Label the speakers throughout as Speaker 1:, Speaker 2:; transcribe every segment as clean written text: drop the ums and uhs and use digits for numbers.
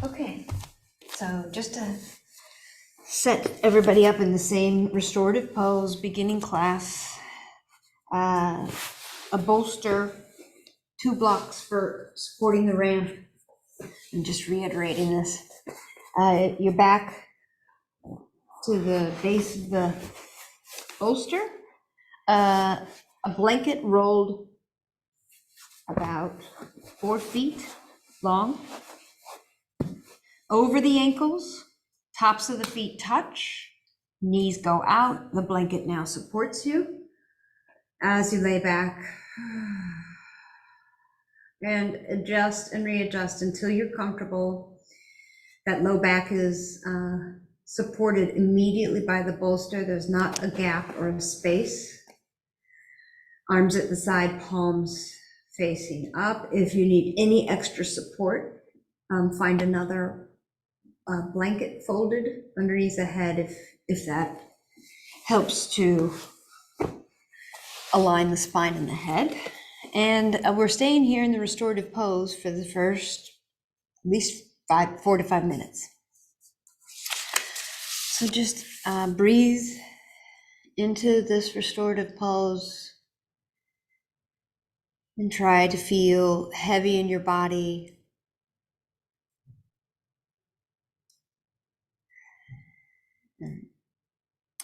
Speaker 1: Okay, so just to set everybody up in the same restorative pose, beginning class, a bolster, 2 blocks for supporting the ramp. I'm just reiterating this. Your back to the base of the bolster, a blanket rolled about 4 feet long over the ankles, tops of the feet touch, knees go out. The blanket now supports you as you lay back and adjust and readjust until you're comfortable. That low back is supported immediately by the bolster. There's not a gap or a space. Arms at the side, palms facing up. If you need any extra support, find another blanket folded underneath the head if that helps to align the spine and the head. And we're staying here in the restorative pose for the first at least 4 to 5 minutes. So just breathe into this restorative pose and try to feel heavy in your body.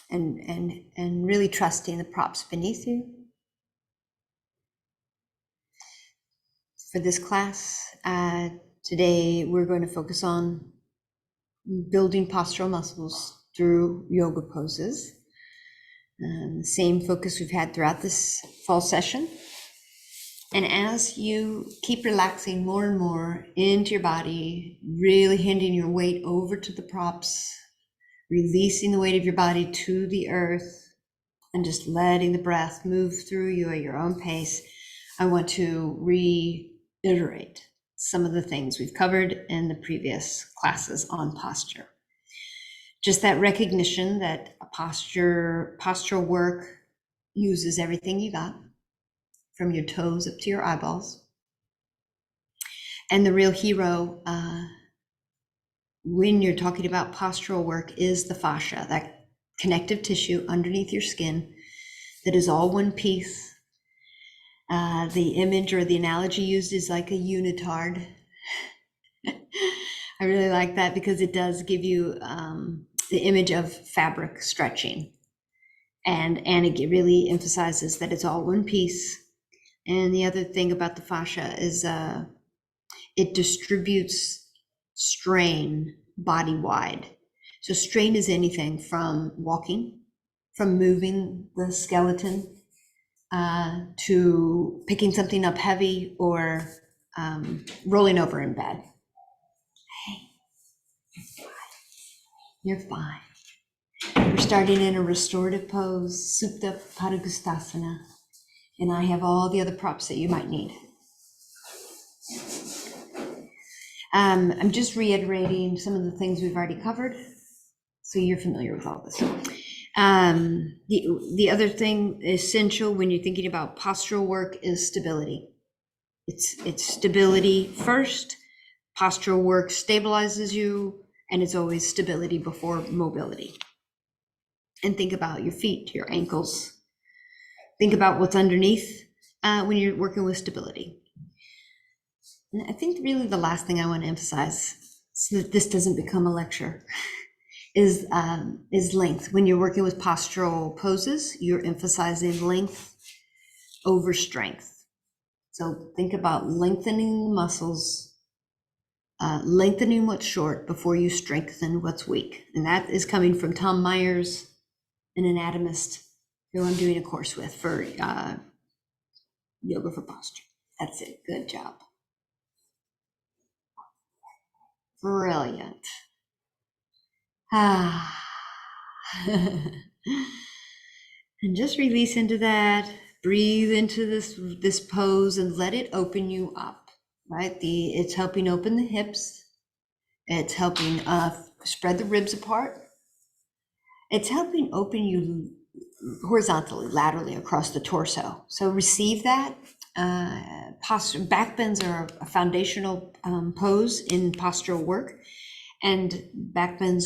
Speaker 1: And really trusting the props beneath you. For this class, today we're going to focus on building postural muscles through yoga poses. The same focus we've had throughout this fall session. And as you keep relaxing more and more into your body, really handing your weight over to the props, releasing the weight of your body to the earth, and just letting the breath move through you at your own pace, I want to reiterate some of the things we've covered in the previous classes on posture. Just that recognition that postural work uses everything you got, from your toes up to your eyeballs. And the real hero, when you're talking about postural work, is the fascia, that connective tissue underneath your skin that is all one piece. The image or the analogy used is like a unitard. I really like that because it does give you the image of fabric stretching. And it really emphasizes that it's all one piece. And the other thing about the fascia is it distributes strain body-wide. So strain is anything from walking, from moving the skeleton, to picking something up heavy or rolling over in bed. Hey, you're fine. We're starting in a restorative pose, Supta Padangusthasana, and I have all the other props that you might need. I'm just reiterating some of the things we've already covered, so you're familiar with all this. The other thing essential when you're thinking about postural work is stability. It's stability first. Postural work stabilizes you, and it's always stability before mobility. And think about your feet, your ankles. Think about what's underneath when you're working with stability. And I think really the last thing I want to emphasize, so that this doesn't become a lecture, is length. When you're working with postural poses, you're emphasizing length over strength. So think about lengthening the muscles, lengthening what's short before you strengthen what's weak. And that is coming from Tom Myers, an anatomist who I'm doing a course with for yoga for posture. That's it. Good job. Brilliant. And just release into that. Breathe into this pose and let it open you up, right? It's helping open the hips. It's helping spread the ribs apart. It's helping open you horizontally, laterally across the torso. So receive that. posture. Backbends are a foundational pose in postural work, and backbends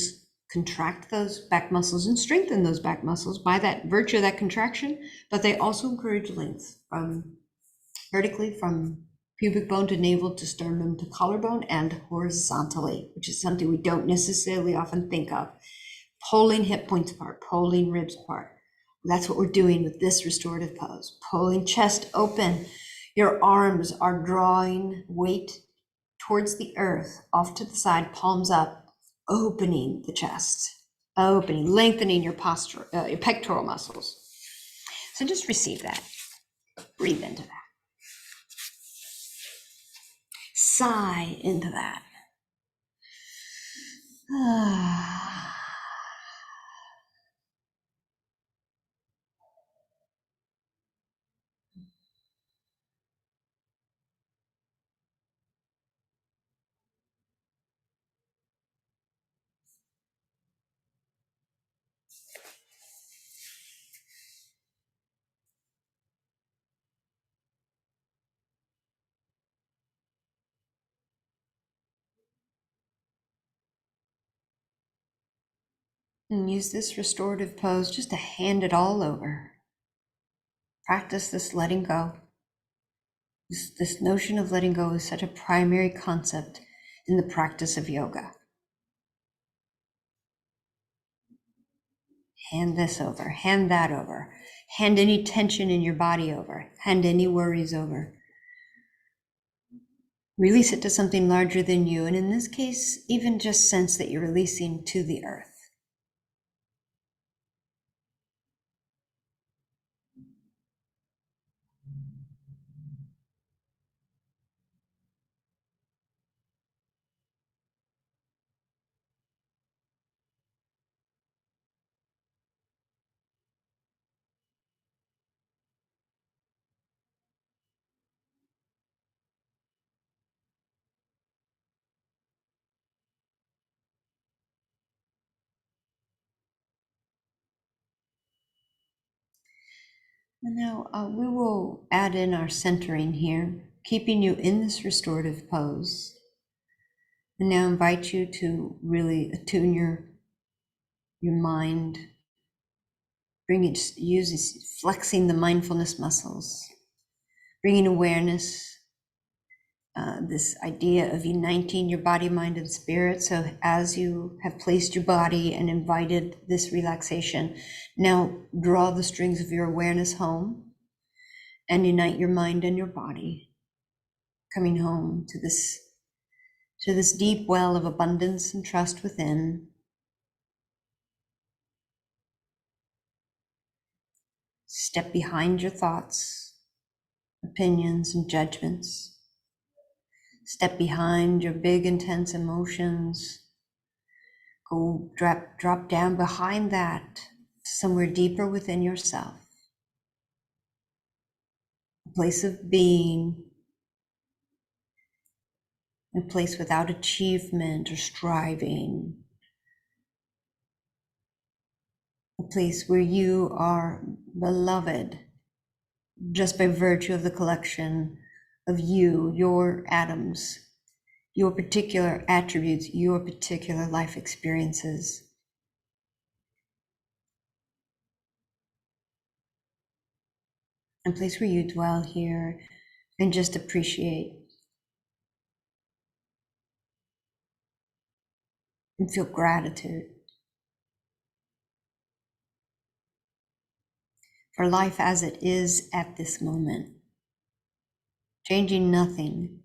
Speaker 1: contract those back muscles and strengthen those back muscles by that virtue of that contraction, but they also encourage length from vertically from pubic bone to navel to sternum to collarbone, and horizontally, which is something we don't necessarily often think of. Pulling hip points apart, pulling ribs apart. That's what we're doing with this restorative pose. Pulling chest open. Your arms are drawing weight towards the earth, off to the side, palms up, opening the chest, opening, lengthening your posture, your pectoral muscles. So just receive that. Breathe into that. Sigh into that. And use this restorative pose just to hand it all over. Practice this letting go. This notion of letting go is such a primary concept in the practice of yoga. Hand this over, hand that over, hand any tension in your body over, hand any worries over. Release it to something larger than you, and in this case, even just sense that you're releasing to the earth. And now we will add in our centering here, keeping you in this restorative pose. And now invite you to really attune your mind, flexing the mindfulness muscles, bringing awareness, this idea of uniting your body, mind, and spirit. So as you have placed your body and invited this relaxation, now draw the strings of your awareness home and unite your mind and your body, coming home to this deep well of abundance and trust within. Step behind your thoughts, opinions, and judgments. Step behind your big, intense emotions. Go drop down behind that, somewhere deeper within yourself. A place of being, a place without achievement or striving. A place where you are beloved just by virtue of the collection of you, your atoms, your particular attributes, your particular life experiences. A place where you dwell here and just appreciate and feel gratitude for life as it is at this moment, changing nothing.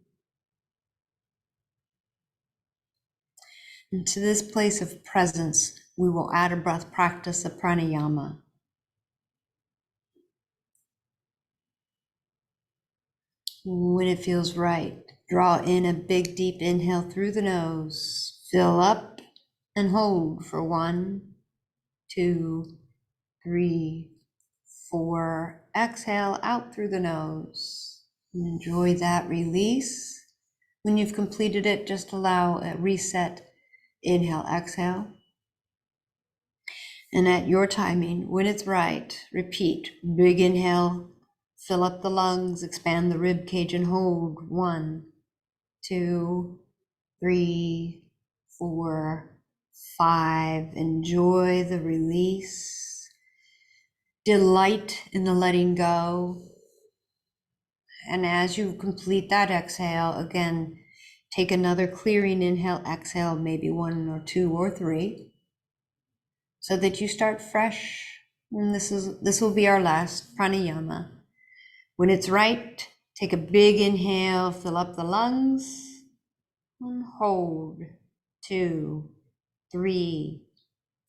Speaker 1: And to this place of presence, we will add a breath practice of pranayama. When it feels right, draw in a big, deep inhale through the nose, fill up and hold for 1, 2, 3, 4. Exhale out through the nose. Enjoy that release. When you've completed it, just allow a reset. Inhale, exhale. And at your timing, when it's right, repeat. Big inhale, Fill up the lungs, expand the rib cage and hold. 1, 2, 3, 4, 5. Enjoy the release. Delight in the letting go. And as you complete that exhale, again, take another clearing inhale, exhale, maybe 1 or 2 or 3, so that you start fresh. And this will be our last pranayama. When it's right, take a big inhale, fill up the lungs, and hold. 2, 3,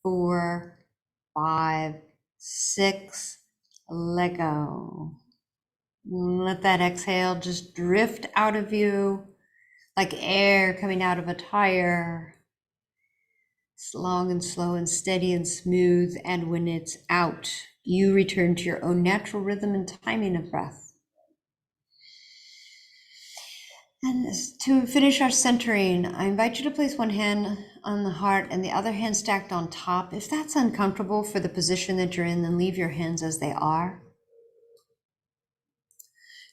Speaker 1: 4, 5, 6. Let go. Let that exhale just drift out of you like air coming out of a tire. It's long and slow and steady and smooth. And when it's out, you return to your own natural rhythm and timing of breath. And to finish our centering, I invite you to place one hand on the heart and the other hand stacked on top. If that's uncomfortable for the position that you're in, then leave your hands as they are.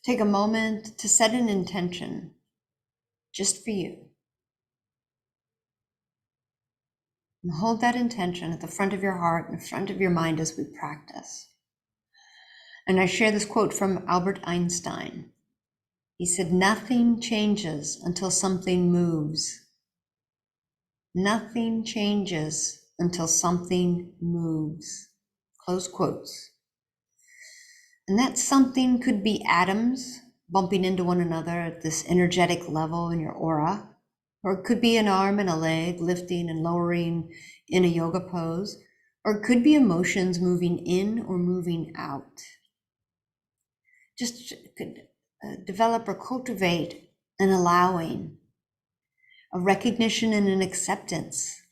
Speaker 1: Take a moment to set an intention just for you. And hold that intention at the front of your heart and the front of your mind as we practice. And I share this quote from Albert Einstein. He said, "Nothing changes until something moves. Nothing changes until something moves." Close quotes. And that something could be atoms bumping into one another at this energetic level in your aura, or it could be an arm and a leg lifting and lowering in a yoga pose, or it could be emotions moving in or moving out. Just could develop or cultivate an allowing, a recognition and an acceptance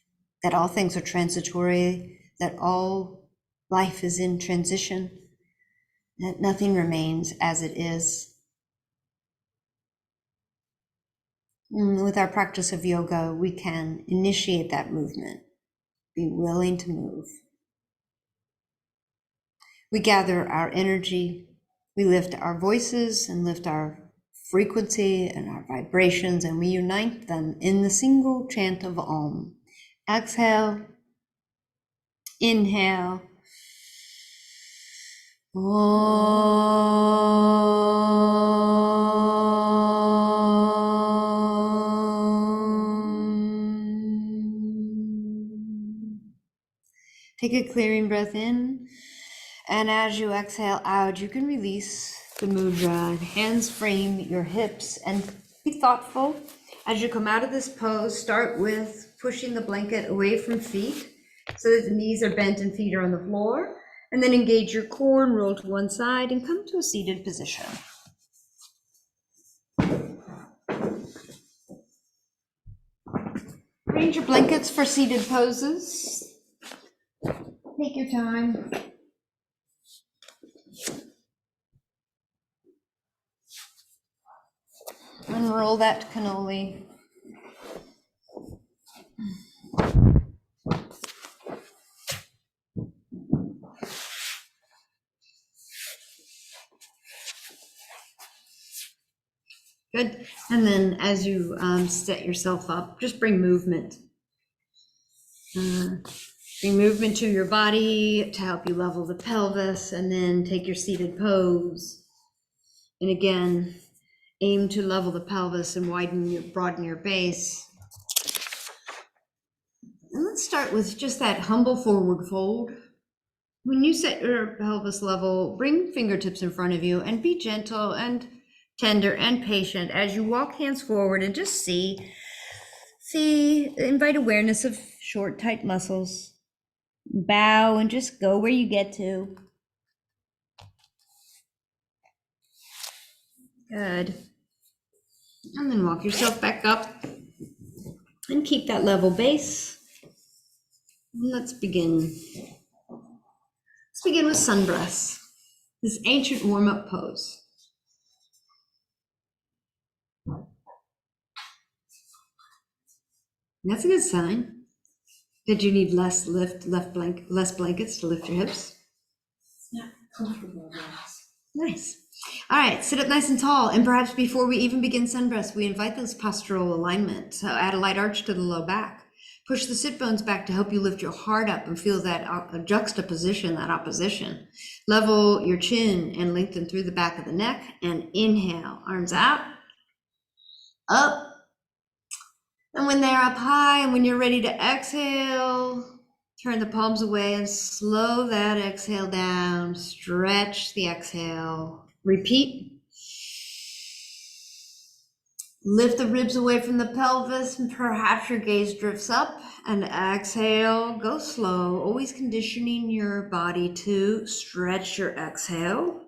Speaker 1: that all things are transitory, that all life is in transition, that nothing remains as it is. With our practice of yoga, we can initiate that movement, be willing to move. We gather our energy, we lift our voices and lift our frequency and our vibrations, and we unite them in the single chant of Om. Exhale, inhale, Take a clearing breath in, and as you exhale out, you can release the mudra. Hands frame your hips and be thoughtful. As you come out of this pose, start with pushing the blanket away from feet so that the knees are bent and feet are on the floor. And then engage your core and roll to one side and come to a seated position. Arrange your blankets for seated poses. Take your time. Unroll that cannoli. Good. And then as you set yourself up, just bring movement. Bring movement to your body to help you level the pelvis, and then take your seated pose. And again, aim to level the pelvis and broaden your base. And let's start with just that humble forward fold. When you set your pelvis level, bring fingertips in front of you and be gentle and tender and patient as you walk hands forward, and just invite awareness of short, tight muscles. Bow and just go where you get to. Good. And then walk yourself back up and keep that level base. Let's begin. Let's begin with sun breaths, this ancient warm-up pose. That's a good sign. Did you need less blankets to lift your hips?
Speaker 2: It's not comfortable.
Speaker 1: Nice. All right, sit up nice and tall. And perhaps before we even begin sun breaths, we invite this postural alignment. So add a light arch to the low back. Push the sit bones back to help you lift your heart up and feel that juxtaposition, that opposition. Level your chin and lengthen through the back of the neck. And inhale, arms out, up. And when they're up high and when you're ready to exhale, turn the palms away and slow that exhale down. Stretch the exhale. Repeat. Lift the ribs away from the pelvis and perhaps your gaze drifts up, and exhale, go slow, always conditioning your body to stretch your exhale.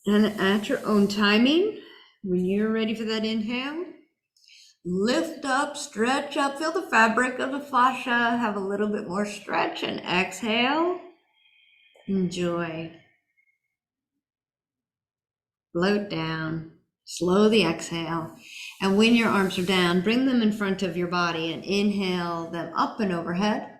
Speaker 1: And at your own timing, when you're ready for that inhale, lift up, stretch up, feel the fabric of the fascia, have a little bit more stretch, and exhale, enjoy. Float down. Slow the exhale. And when your arms are down, bring them in front of your body and inhale them up and overhead.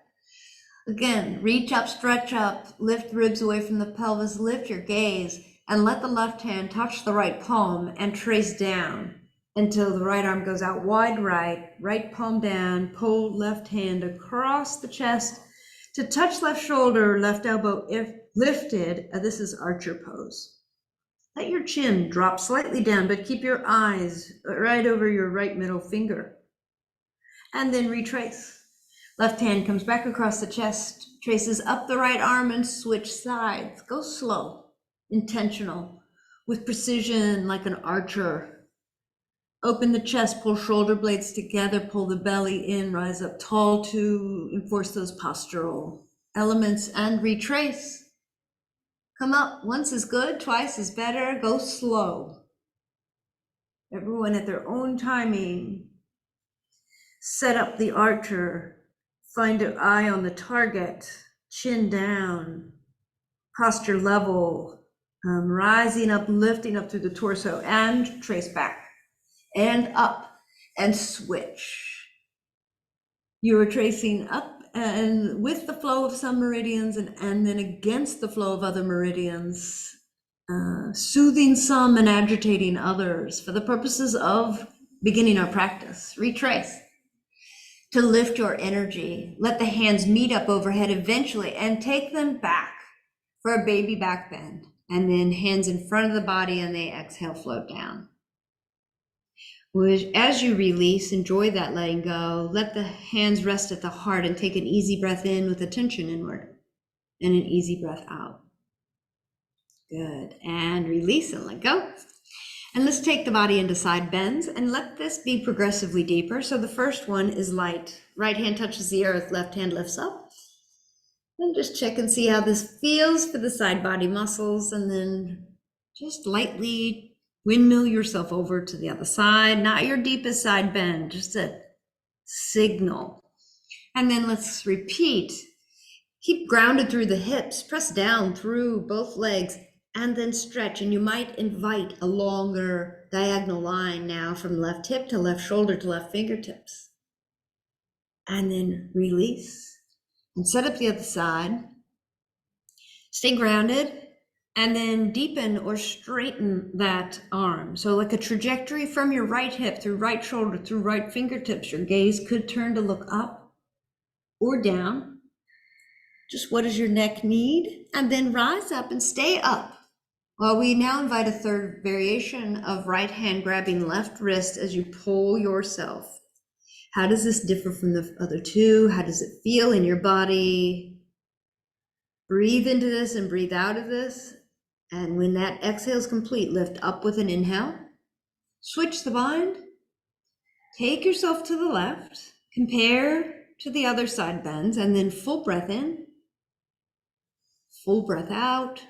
Speaker 1: Again, reach up, stretch up, lift ribs away from the pelvis, lift your gaze, and let the left hand touch the right palm and trace down until the right arm goes out wide right palm down, pull left hand across the chest to touch left shoulder, left elbow if lifted. This is archer pose. Let your chin drop slightly down, but keep your eyes right over your right middle finger. And then retrace. Left hand comes back across the chest, traces up the right arm and switch sides. Go slow, intentional, with precision like an archer. Open the chest, pull shoulder blades together, pull the belly in, rise up tall to enforce those postural elements and retrace. Come up, once is good, twice is better, go slow. Everyone at their own timing. Set up the archer, find an eye on the target, chin down, posture level, rising up, lifting up through the torso and trace back and up and switch. You are tracing up and with the flow of some meridians and then against the flow of other meridians, soothing some and agitating others for the purposes of beginning our practice. Retrace. To lift your energy, let the hands meet up overhead eventually and take them back for a baby back bend. And then hands in front of the body and they exhale, float down. As you release, enjoy that letting go. Let the hands rest at the heart and take an easy breath in with attention inward and an easy breath out. Good. And release and let go. And let's take the body into side bends and let this be progressively deeper. So the first one is light. Right hand touches the earth, left hand lifts up. And just check and see how this feels for the side body muscles. And then just lightly windmill yourself over to the other side. Not your deepest side bend, just a signal. And then let's repeat. Keep grounded through the hips, press down through both legs, and then stretch. And you might invite a longer diagonal line now from left hip to left shoulder to left fingertips. And then release and set up the other side. Stay grounded and then deepen or straighten that arm. So like a trajectory from your right hip through right shoulder, through right fingertips, your gaze could turn to look up or down. Just what does your neck need? And then rise up and stay up. Well, we now invite a third variation of right hand grabbing left wrist as you pull yourself. How does this differ from the other two? How does it feel in your body? Breathe into this and breathe out of this. And when that exhale is complete, lift up with an inhale. Switch the bind. Take yourself to the left. Compare to the other side bends and then full breath in. Full breath out.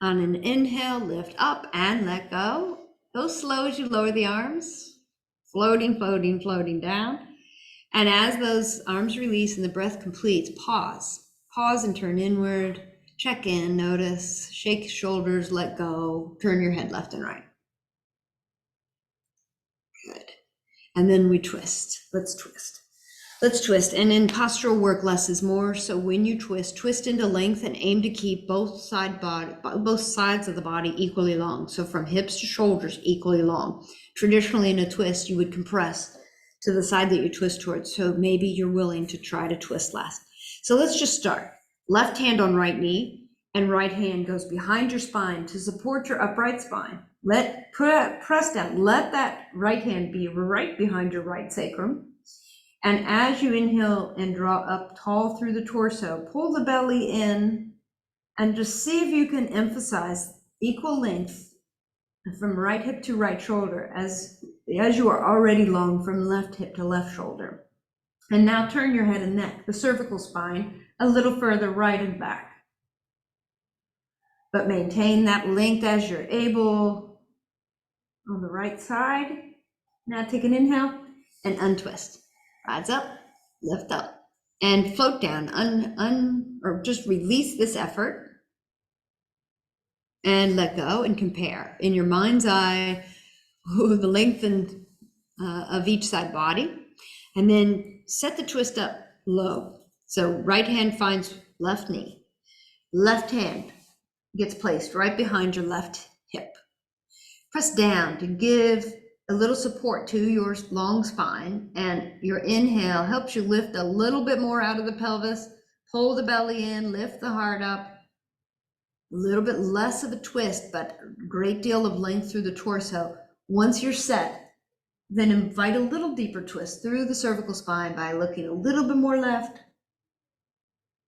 Speaker 1: On an inhale, lift up and let go. Go slow as you lower the arms. Floating, floating, floating down. And as those arms release and the breath completes, pause. Pause and turn inward. Check in, notice, shake shoulders, let go. Turn your head left and right. Good. And then we twist. Let's twist. Let's twist. And in postural work, less is more. So when you twist into length and aim to keep both sides of the body equally long. So from hips to shoulders, equally long. Traditionally in a twist, you would compress to the side that you twist towards. So maybe you're willing to try to twist less. So let's just start. Left hand on right knee and right hand goes behind your spine to support your upright spine. Press down. Let that right hand be right behind your right sacrum. And as you inhale and draw up tall through the torso, pull the belly in and just see if you can emphasize equal length from right hip to right shoulder as you are already long from left hip to left shoulder. And now turn your head and neck, the cervical spine, a little further right and back. But maintain that length as you're able on the right side. Now take an inhale and untwist. Rise up, lift up, and float down, or just release this effort and let go and compare in your mind's eye the length of each side body, and then set the twist up low. So right hand finds left knee, left hand gets placed right behind your left hip. Press down to give a little support to your long spine, and your inhale helps you lift a little bit more out of the pelvis, pull the belly in, lift the heart up, a little bit less of a twist, but a great deal of length through the torso. Once you're set, then invite a little deeper twist through the cervical spine by looking a little bit more left,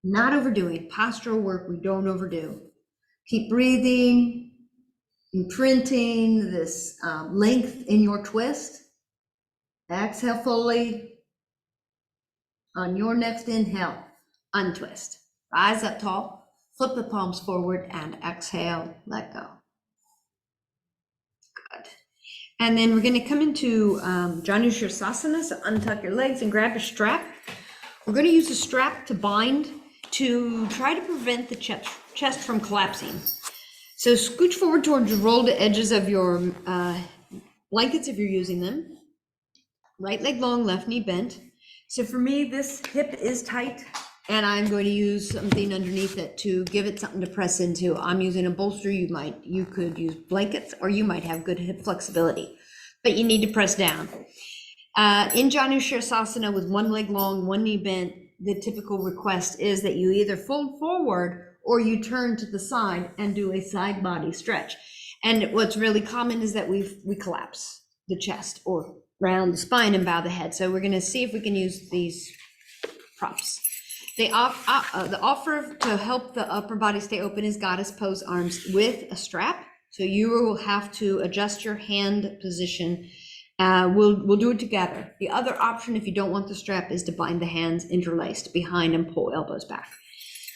Speaker 1: not overdoing. Postural work, we don't overdo. Keep breathing, imprinting this length in your twist. Exhale fully. On your next inhale, untwist. Rise up tall, flip the palms forward, and exhale, let go. Good. And then we're going to come into Janu Shirsasana, so untuck your legs and grab your strap. We're going to use a strap to bind to try to prevent the chest from collapsing. So scooch forward towards the rolled edges of your blankets if you're using them. Right leg long, left knee bent. So for me, this hip is tight, and I'm going to use something underneath it to give it something to press into. I'm using a bolster. You could use blankets, or you might have good hip flexibility, but you need to press down. In Janu Shirsasana with one leg long, one knee bent, the typical request is that you either fold forward or you turn to the side and do a side body stretch. And what's really common is that we collapse the chest or round the spine and bow the head. So we're going to see if we can use these props. The offer to help the upper body stay open is goddess pose arms with a strap. So you will have to adjust your hand position. We'll do it together. The other option, if you don't want the strap, is to bind the hands interlaced behind and pull elbows back.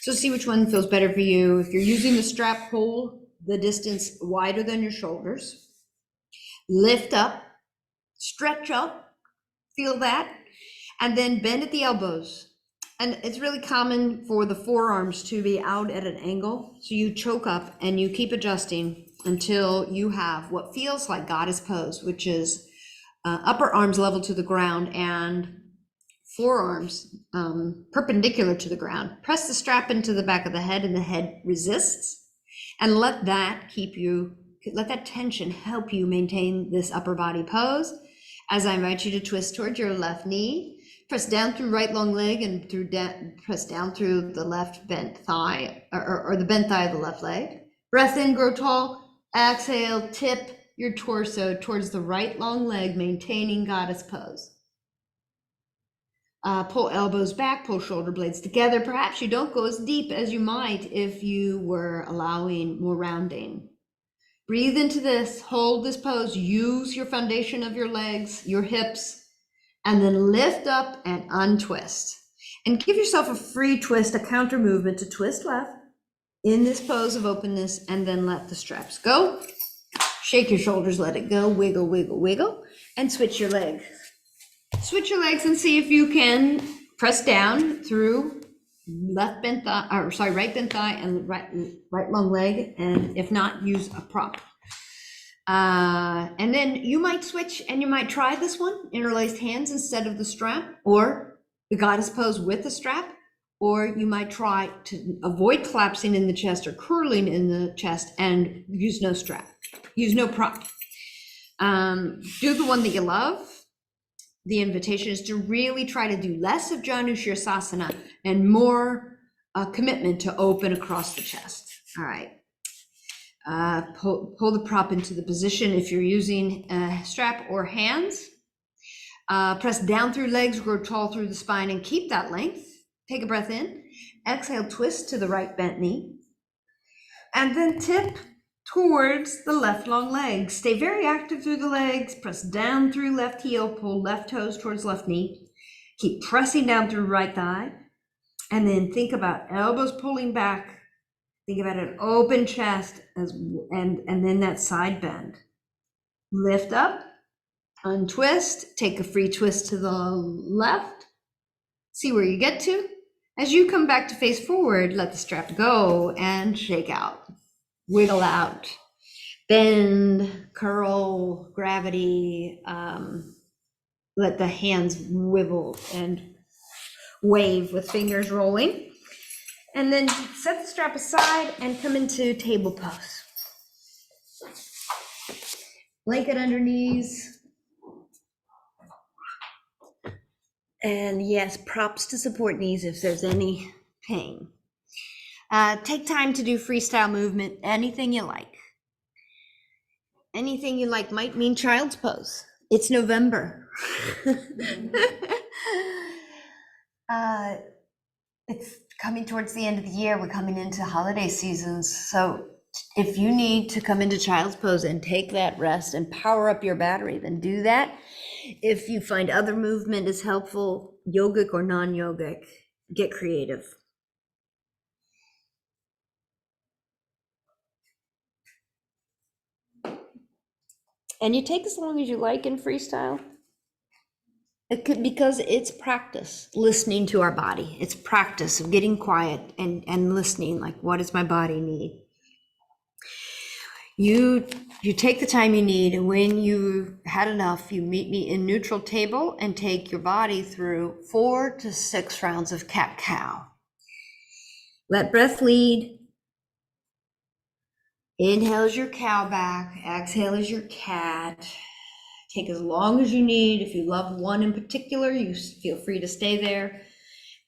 Speaker 1: So see which one feels better for you. If you're using the strap, hold the distance wider than your shoulders. Lift up, stretch up, feel that, and then bend at the elbows. And it's really common for the forearms to be out at an angle. So you choke up and you keep adjusting until you have what feels like goddess pose, which is upper arms level to the ground and forearms perpendicular to the ground. Press the strap into the back of the head and the head resists, and let that tension help you maintain this upper body pose. As I invite you to twist towards your left knee, press down through right long leg and press down through the left bent thigh or the bent thigh of the left leg. Breath in, grow tall. Exhale, tip your torso towards the right long leg, maintaining goddess pose. Pull elbows back, pull shoulder blades together. Perhaps you don't go as deep as you might if you were allowing more rounding. Breathe into this, hold this pose, use your foundation of your legs, your hips, and then lift up and untwist. And give yourself a free twist, a counter movement to twist left in this pose of openness, and then let the straps go. Shake your shoulders, let it go, wiggle, wiggle, wiggle, and switch your legs. Switch your legs and see if you can press down through right bent thigh and right long leg, and if not, use a prop. And then you might switch and you might try this one, interlaced hands instead of the strap, or the goddess pose with a strap, or you might try to avoid collapsing in the chest or curling in the chest and use no strap, use no prop. Do the one that you love. The invitation is to really try to do less of Janu Shirsasana and more commitment to open across the chest. All right. Pull the prop into the position if you're using a strap or hands. Press down through legs, grow tall through the spine, and keep that length. Take a breath in. Exhale, twist to the right bent knee. And then tip towards the left long leg. Stay very active through the legs. Press down through left heel, pull left toes towards left knee. Keep pressing down through right thigh. And then think about elbows pulling back. Think about an open chest and then that side bend. Lift up, untwist, take a free twist to the left. See where you get to. As you come back to face forward, let the strap go and shake out. Wiggle out, bend, curl, gravity, let the hands wibble and wave with fingers rolling. And then set the strap aside and come into table pose. Blanket under knees. And yes, props to support knees if there's any pain. Take time to do freestyle movement, anything you like. Anything you like might mean child's pose. It's November. It's coming towards the end of the year. We're coming into holiday seasons. So if you need to come into child's pose and take that rest and power up your battery, then do that. If you find other movement is helpful, yogic or non-yogic, get creative. And you take as long as you like in freestyle. It could, because it's practice listening to our body. It's practice of getting quiet and listening, like, what does my body need? You take the time you need, and when you had enough, you meet me in neutral table and take your body through 4 to 6 rounds of cat-cow. Let breath lead. Inhale as your cow back, exhale as your cat. Take as long as you need. If you love one in particular, you feel free to stay there.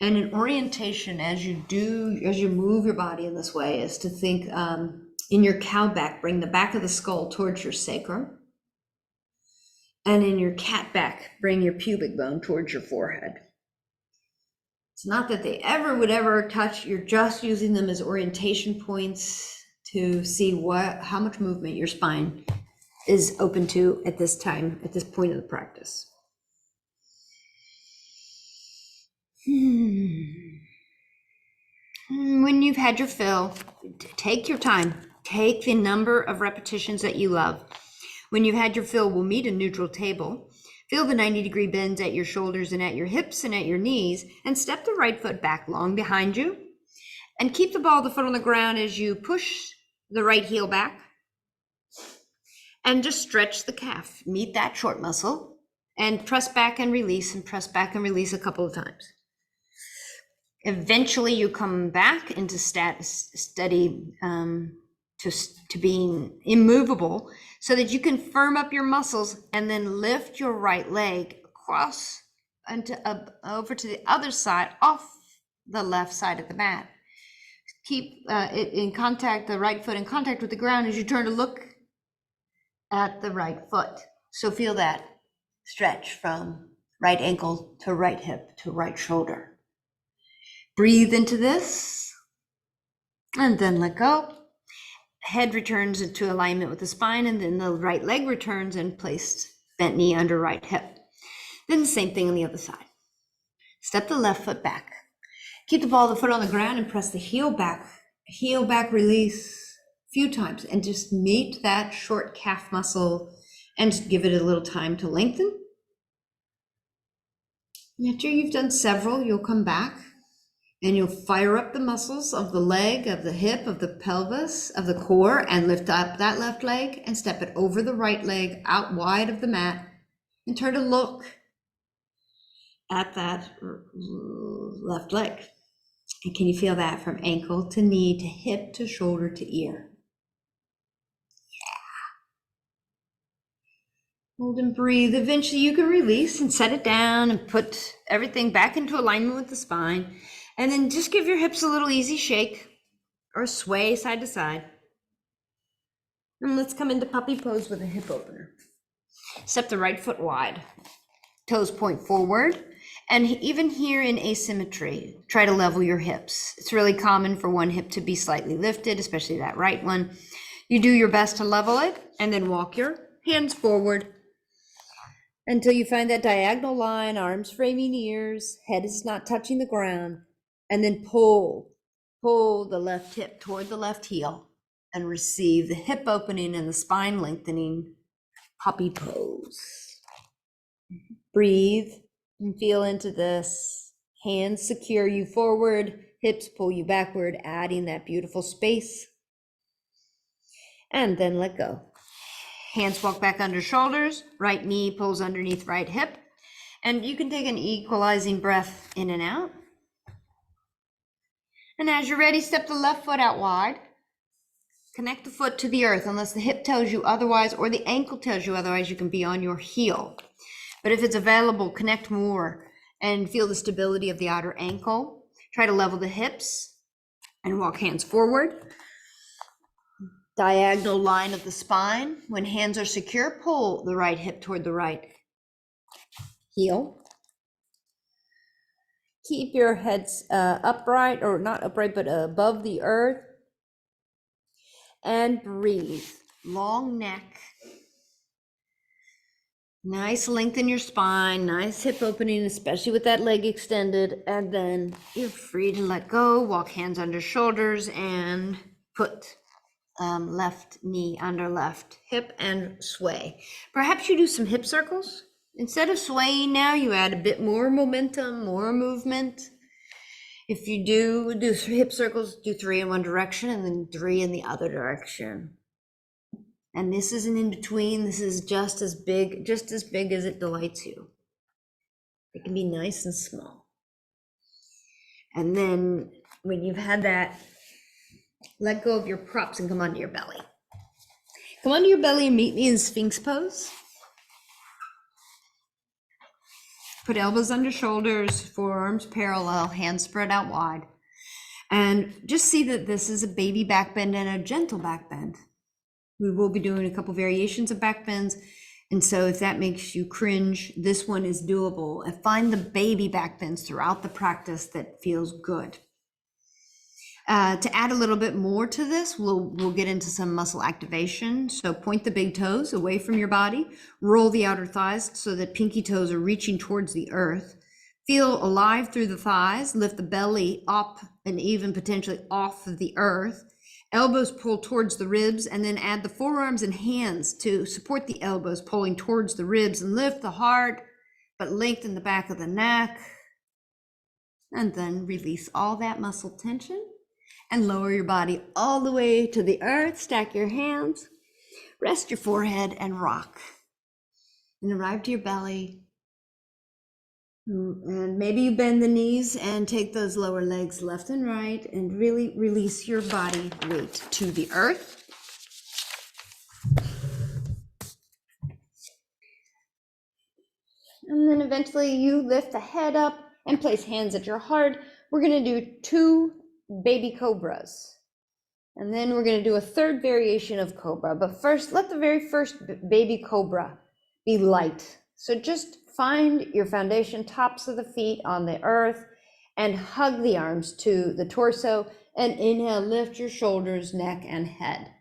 Speaker 1: And an orientation as you move your body in this way is to think in your cow back, bring the back of the skull towards your sacrum. And in your cat back, bring your pubic bone towards your forehead. It's not that they would ever touch, you're just using them as orientation points to see how much movement your spine is open to at this time, at this point of the practice. When you've had your fill, take your time. Take the number of repetitions that you love. When you've had your fill, we'll meet a neutral table. Feel the 90-degree bends at your shoulders and at your hips and at your knees, and step the right foot back long behind you. And keep the ball of the foot on the ground as you push the right heel back. And just stretch the calf. Meet that short muscle. And press back and release, and press back and release a couple of times. Eventually you come back into steady to being immovable, so that you can firm up your muscles and then lift your right leg across and over to the other side, off the left side of the mat. Keep it in contact, the right foot in contact with the ground as you turn to look at the right foot. So feel that stretch from right ankle to right hip to right shoulder. Breathe into this and then let go. Head returns into alignment with the spine, and then the right leg returns and placed bent knee under right hip. Then the same thing on the other side. Step the left foot back. Keep the ball of the foot on the ground and press the heel back release a few times, and just meet that short calf muscle and just give it a little time to lengthen. And after you've done several, you'll come back and you'll fire up the muscles of the leg, of the hip, of the pelvis, of the core, and lift up that left leg and step it over the right leg out wide of the mat and turn to look. at that left leg. And can you feel that from ankle to knee to hip to shoulder to ear? Hold and breathe. Eventually you can release and set it down and put everything back into alignment with the spine. And then just give your hips a little easy shake or sway side to side. And let's come into puppy pose with a hip opener. Step the right foot wide. Toes point forward. And even here in asymmetry, try to level your hips. It's really common for one hip to be slightly lifted, especially that right one. You do your best to level it and then walk your hands forward until you find that diagonal line, arms framing ears, head is not touching the ground, and then pull the left hip toward the left heel and receive the hip opening and the spine lengthening puppy pose. Breathe and feel into this. Hands secure you forward, hips pull you backward, adding that beautiful space. And then let go. Hands walk back under shoulders, right knee pulls underneath right hip. And you can take an equalizing breath in and out. And as you're ready, step the left foot out wide. Connect the foot to the earth. Unless the hip tells you otherwise or the ankle tells you otherwise, you can be on your heel. But if it's available, connect more and feel the stability of the outer ankle. Try to level the hips and walk hands forward. Diagonal line of the spine. When hands are secure, pull the right hip toward the right heel. Keep your heads upright, or not upright, but above the earth. And breathe. Long neck. Nice lengthen your spine, nice hip opening, especially with that leg extended. And then you're free to let go, walk hands under shoulders and put left knee under left hip and sway. Perhaps you do some hip circles. Instead of swaying now, you add a bit more momentum, more movement. If you do hip circles, do 3 in one direction and then 3 in the other direction. And this isn't in between. This is just as big as it delights you. It can be nice and small. And then when you've had that, let go of your props and come onto your belly. Come onto your belly and meet me in Sphinx pose. Put elbows under shoulders, forearms parallel, hands spread out wide. And just see that this is a baby back bend and a gentle back bend. We will be doing a couple variations of back bends. And so if that makes you cringe, this one is doable. And find the baby back bends throughout the practice that feels good. To add a little bit more to this, we'll get into some muscle activation. So point the big toes away from your body, roll the outer thighs so that pinky toes are reaching towards the earth. Feel alive through the thighs, lift the belly up and even potentially off of the earth. Elbows pull towards the ribs, and then add the forearms and hands to support the elbows pulling towards the ribs, and lift the heart, but lengthen the back of the neck. And then release all that muscle tension and lower your body all the way to the earth. Stack your hands, rest your forehead and rock. And arrive to your belly. And maybe you bend the knees and take those lower legs left and right and really release your body weight to the earth. And then eventually you lift the head up and place hands at your heart. We're going to do 2 baby cobras. And then we're going to do a 3rd variation of cobra. But first, let the very first baby cobra be light. So just find your foundation, tops of the feet on the earth, and hug the arms to the torso. And inhale, lift your shoulders, neck, and head.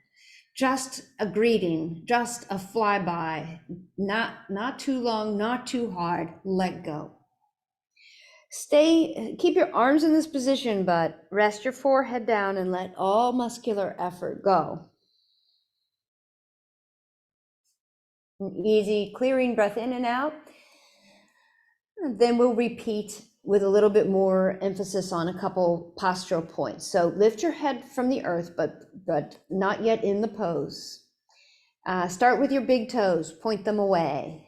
Speaker 1: Just a greeting, just a flyby, not too long, not too hard, let go. Keep your arms in this position, but rest your forehead down and let all muscular effort go. An easy clearing breath in and out. And then we'll repeat with a little bit more emphasis on a couple postural points. So lift your head from the earth, but not yet in the pose. Start with your big toes, point them away.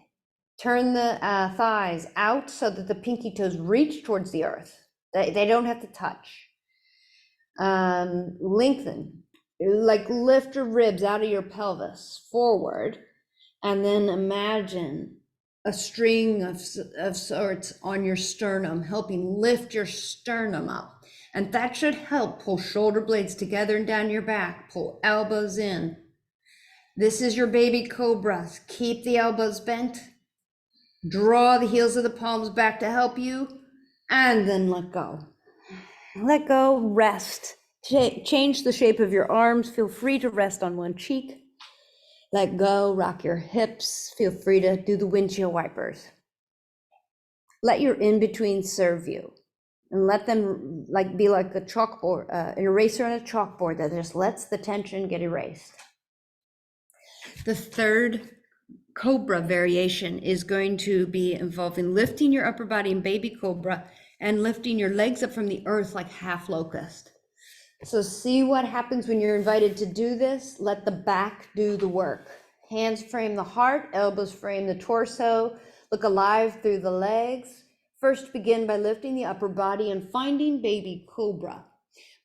Speaker 1: Turn the thighs out so that the pinky toes reach towards the earth. They don't have to touch. Lengthen, like lift your ribs out of your pelvis forward, and then imagine a string of sorts on your sternum, helping lift your sternum up. And that should help pull shoulder blades together and down your back, pull elbows in. This is your baby cobra. Keep the elbows bent. Draw the heels of the palms back to help you, and then let go. Let go, rest. Change the shape of your arms. Feel free to rest on one cheek. Let go, rock your hips. Feel free to do the windshield wipers. Let your in-between serve you, and let them be like a chalkboard, an eraser on a chalkboard that just lets the tension get erased. The third cobra variation is going to be involving lifting your upper body in baby cobra and lifting your legs up from the earth like half locust. So see what happens when you're invited to do this. Let the back do the work. Hands frame the heart, elbows frame the torso. Look alive through the legs. First, begin by lifting the upper body and finding baby cobra.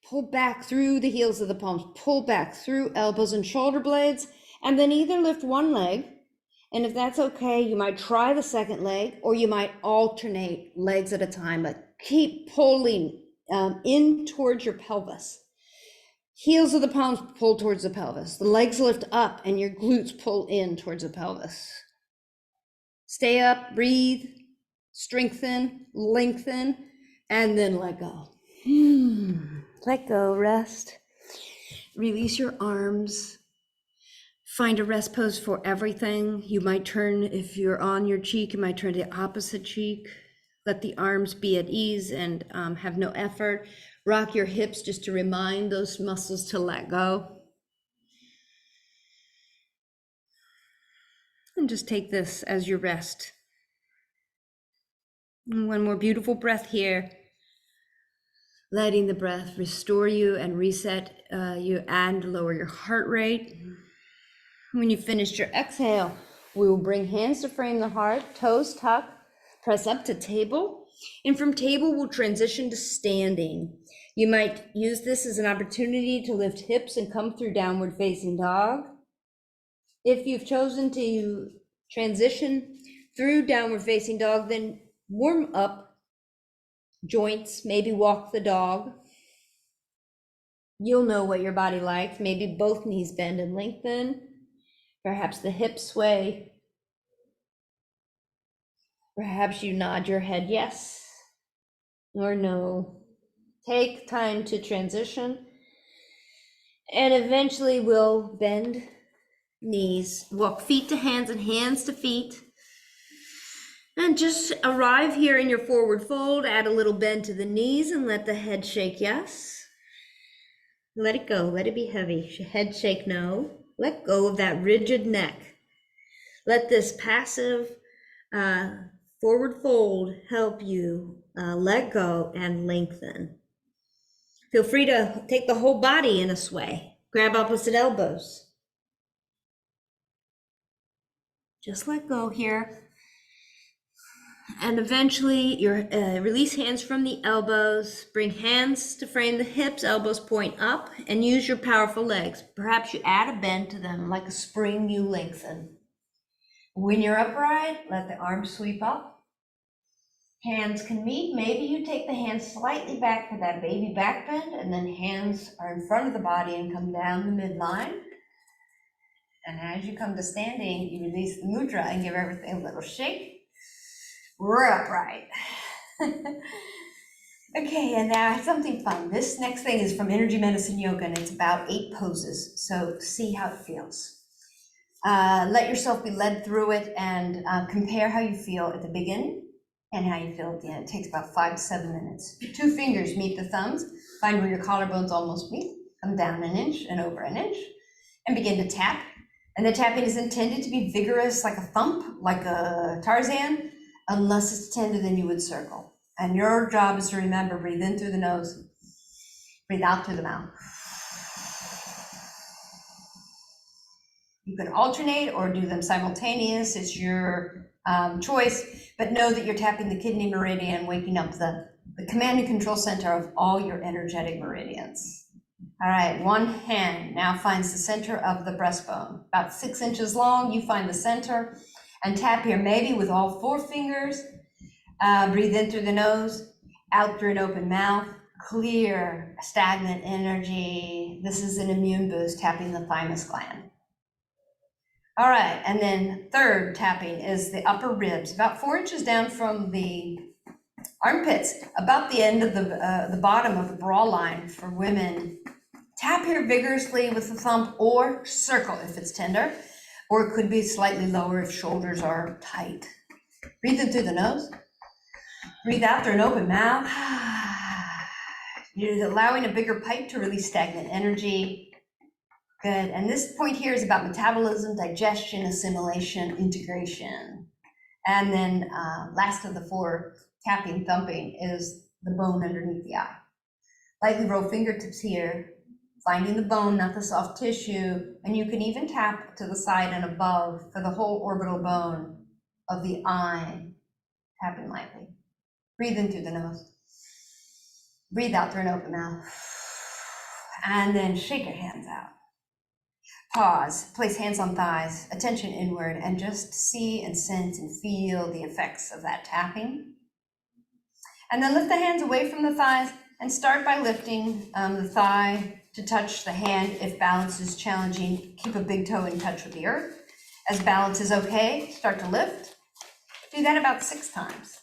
Speaker 1: Pull back through the heels of the palms, pull back through elbows and shoulder blades, and then either lift one leg, and if that's okay, you might try the second leg, or you might alternate legs at a time, but keep pulling in towards your pelvis. Heels of the palms pull towards the pelvis. The legs lift up and your glutes pull in towards the pelvis. Stay up, breathe, strengthen, lengthen, and then let go. Let go, rest. Release your arms. Find a rest pose for everything. You might turn, if you're on your cheek, you might turn to the opposite cheek. Let the arms be at ease and have no effort. Rock your hips just to remind those muscles to let go. And just take this as your rest. And one more beautiful breath here. Letting the breath restore you and reset you and lower your heart rate. When you finished your exhale, we will bring hands to frame the heart, toes tuck, press up to table, and from table we'll transition to standing. You might use this as an opportunity to lift hips and come through downward facing dog. If you've chosen to transition through downward facing dog, then warm up joints, maybe walk the dog. You'll know what your body likes. Maybe both knees bend and lengthen. Perhaps the hips sway. Perhaps you nod your head yes or no. Take time to transition. And eventually we'll bend knees, walk feet to hands and hands to feet. And just arrive here in your forward fold, add a little bend to the knees and let the head shake yes. Let it go, let it be heavy. Head shake no. Let go of that rigid neck. Let this passive forward fold help you let go and lengthen. Feel free to take the whole body in a sway. Grab opposite elbows. Just let go here. And eventually release hands from the elbows, bring hands to frame the hips, elbows point up, and use your powerful legs. Perhaps you add a bend to them, like a spring you lengthen. When you're upright, let the arms sweep up. Hands can meet. Maybe you take the hands slightly back for that baby back bend, and then hands are in front of the body and come down the midline. And as you come to standing, you release the mudra and give everything a little shake. We're upright. Okay, and now something fun. This next thing is from Energy Medicine Yoga, and it's about 8 poses. So see how it feels. Let yourself be led through it and compare how you feel at the beginning and how you feel at the end. It takes about 5 to 7 minutes. 2 fingers meet the thumbs. Find where your collarbones almost meet. Come down an inch and over an inch and begin to tap. And the tapping is intended to be vigorous, like a thump, like a Tarzan, unless it's tender, then you would circle. And your job is to remember, breathe in through the nose, breathe out through the mouth. You can alternate or do them simultaneous. It's your choice, but know that you're tapping the kidney meridian, waking up the command and control center of all your energetic meridians. All right, one hand now finds the center of the breastbone, about 6 inches long. You find the center and tap here, maybe with all 4 fingers. Breathe in through the nose, out through an open mouth. Clear, stagnant energy. This is an immune boost, tapping the thymus gland. All right, and then third tapping is the upper ribs, about 4 inches down from the armpits, about the end of the bottom of the bra line for women. Tap here vigorously with the thumb, or circle if it's tender, or it could be slightly lower if shoulders are tight. Breathe in through the nose. Breathe out through an open mouth. You're allowing a bigger pipe to release stagnant energy. Good. And this point here is about metabolism, digestion, assimilation, integration. And then last of the 4, tapping, thumping, is the bone underneath the eye. Lightly roll fingertips here, finding the bone, not the soft tissue. And you can even tap to the side and above for the whole orbital bone of the eye, tapping lightly. Breathe in through the nose. Breathe out through an open mouth. And then shake your hands out. Pause, place hands on thighs, attention inward, and just see and sense and feel the effects of that tapping. And then lift the hands away from the thighs and start by lifting the thigh to touch the hand. If balance is challenging, keep a big toe in touch with the earth. As balance is okay, start to lift. Do that about 6 times.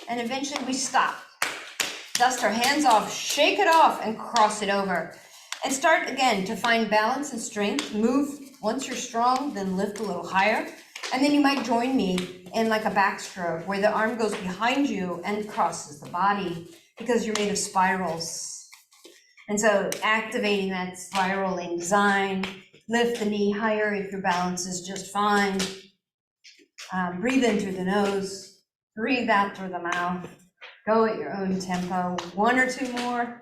Speaker 1: And eventually we stop. Dust our hands off, shake it off, and cross it over. And start again to find balance and strength. Move. Once you're strong, then lift a little higher. And then you might join me in like a backstroke where the arm goes behind you and crosses the body, because you're made of spirals. And so activating that spiraling design, lift the knee higher if your balance is just fine. Breathe in through the nose, breathe out through the mouth. Go at your own tempo. 1 or 2 more.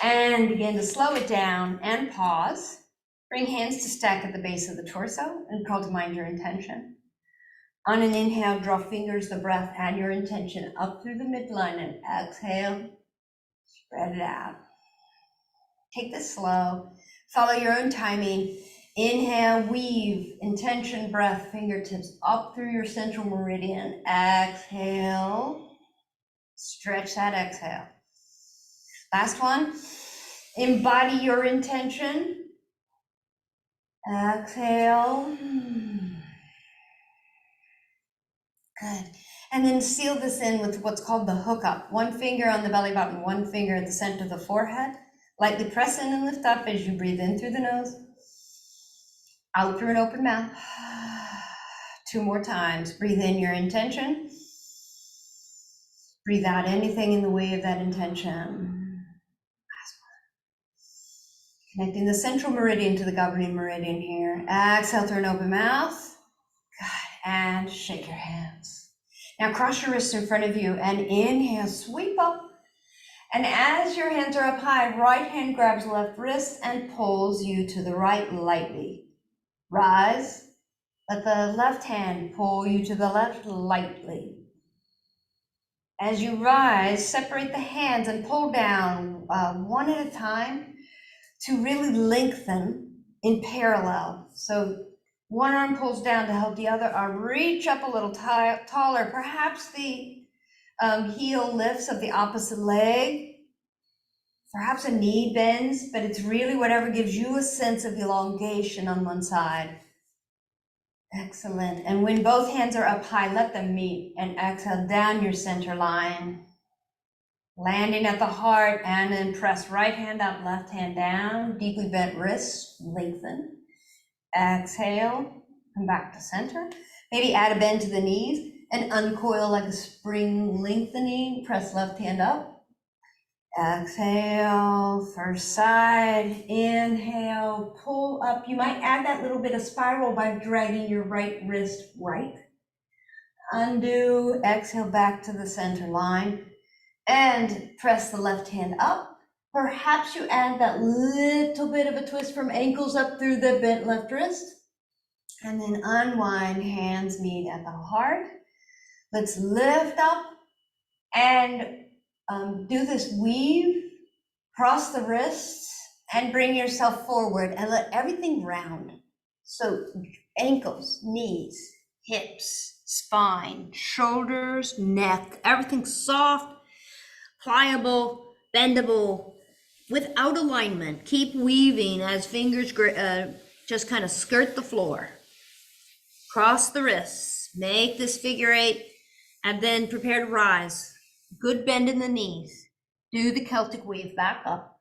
Speaker 1: And begin to slow it down and pause. Bring hands to stack at the base of the torso and call to mind your intention. On an inhale, draw fingers, the breath, and your intention up through the midline, and exhale, spread it out. Take this slow. Follow your own timing. Inhale, weave, intention, breath, fingertips up through your central meridian. Exhale, stretch that exhale. Last one, embody your intention. Exhale. Good. And then seal this in with what's called the hookup. 1 finger on the belly button, 1 finger at the center of the forehead. Lightly press in and lift up as you breathe in through the nose. Out through an open mouth. 2 more times. Breathe in your intention. Breathe out anything in the way of that intention. Connecting the central meridian to the governing meridian here. Exhale through an open mouth. Good. And shake your hands. Now cross your wrists in front of you and inhale, sweep up. And as your hands are up high, right hand grabs left wrist and pulls you to the right lightly. Rise. Let the left hand pull you to the left lightly. As you rise, separate the hands and pull down 1 at a time to really lengthen in parallel. So 1 arm pulls down to help the other arm reach up a little taller. Perhaps the heel lifts of the opposite leg. Perhaps a knee bends, but it's really whatever gives you a sense of elongation on one side. Excellent. And when both hands are up high, let them meet and exhale down your center line. Landing at the heart, and then press right hand up, left hand down, deeply bent wrists, lengthen. Exhale, come back to center. Maybe add a bend to the knees and uncoil like a spring, lengthening. Press left hand up. Exhale, first side, inhale, pull up. You might add that little bit of spiral by dragging your right wrist right. Undo, exhale back to the center line, and press the left hand up. Perhaps you add that little bit of a twist from ankles up through the bent left wrist. And then unwind, hands meet at the heart. Let's lift up and do this weave, cross the wrists, and bring yourself forward and let everything round. So ankles, knees, hips, spine, shoulders, neck, everything soft, pliable, bendable, without alignment. Keep weaving as fingers just kind of skirt the floor. Cross the wrists, make this figure eight, and then prepare to rise. Good bend in the knees. Do the Celtic weave back up.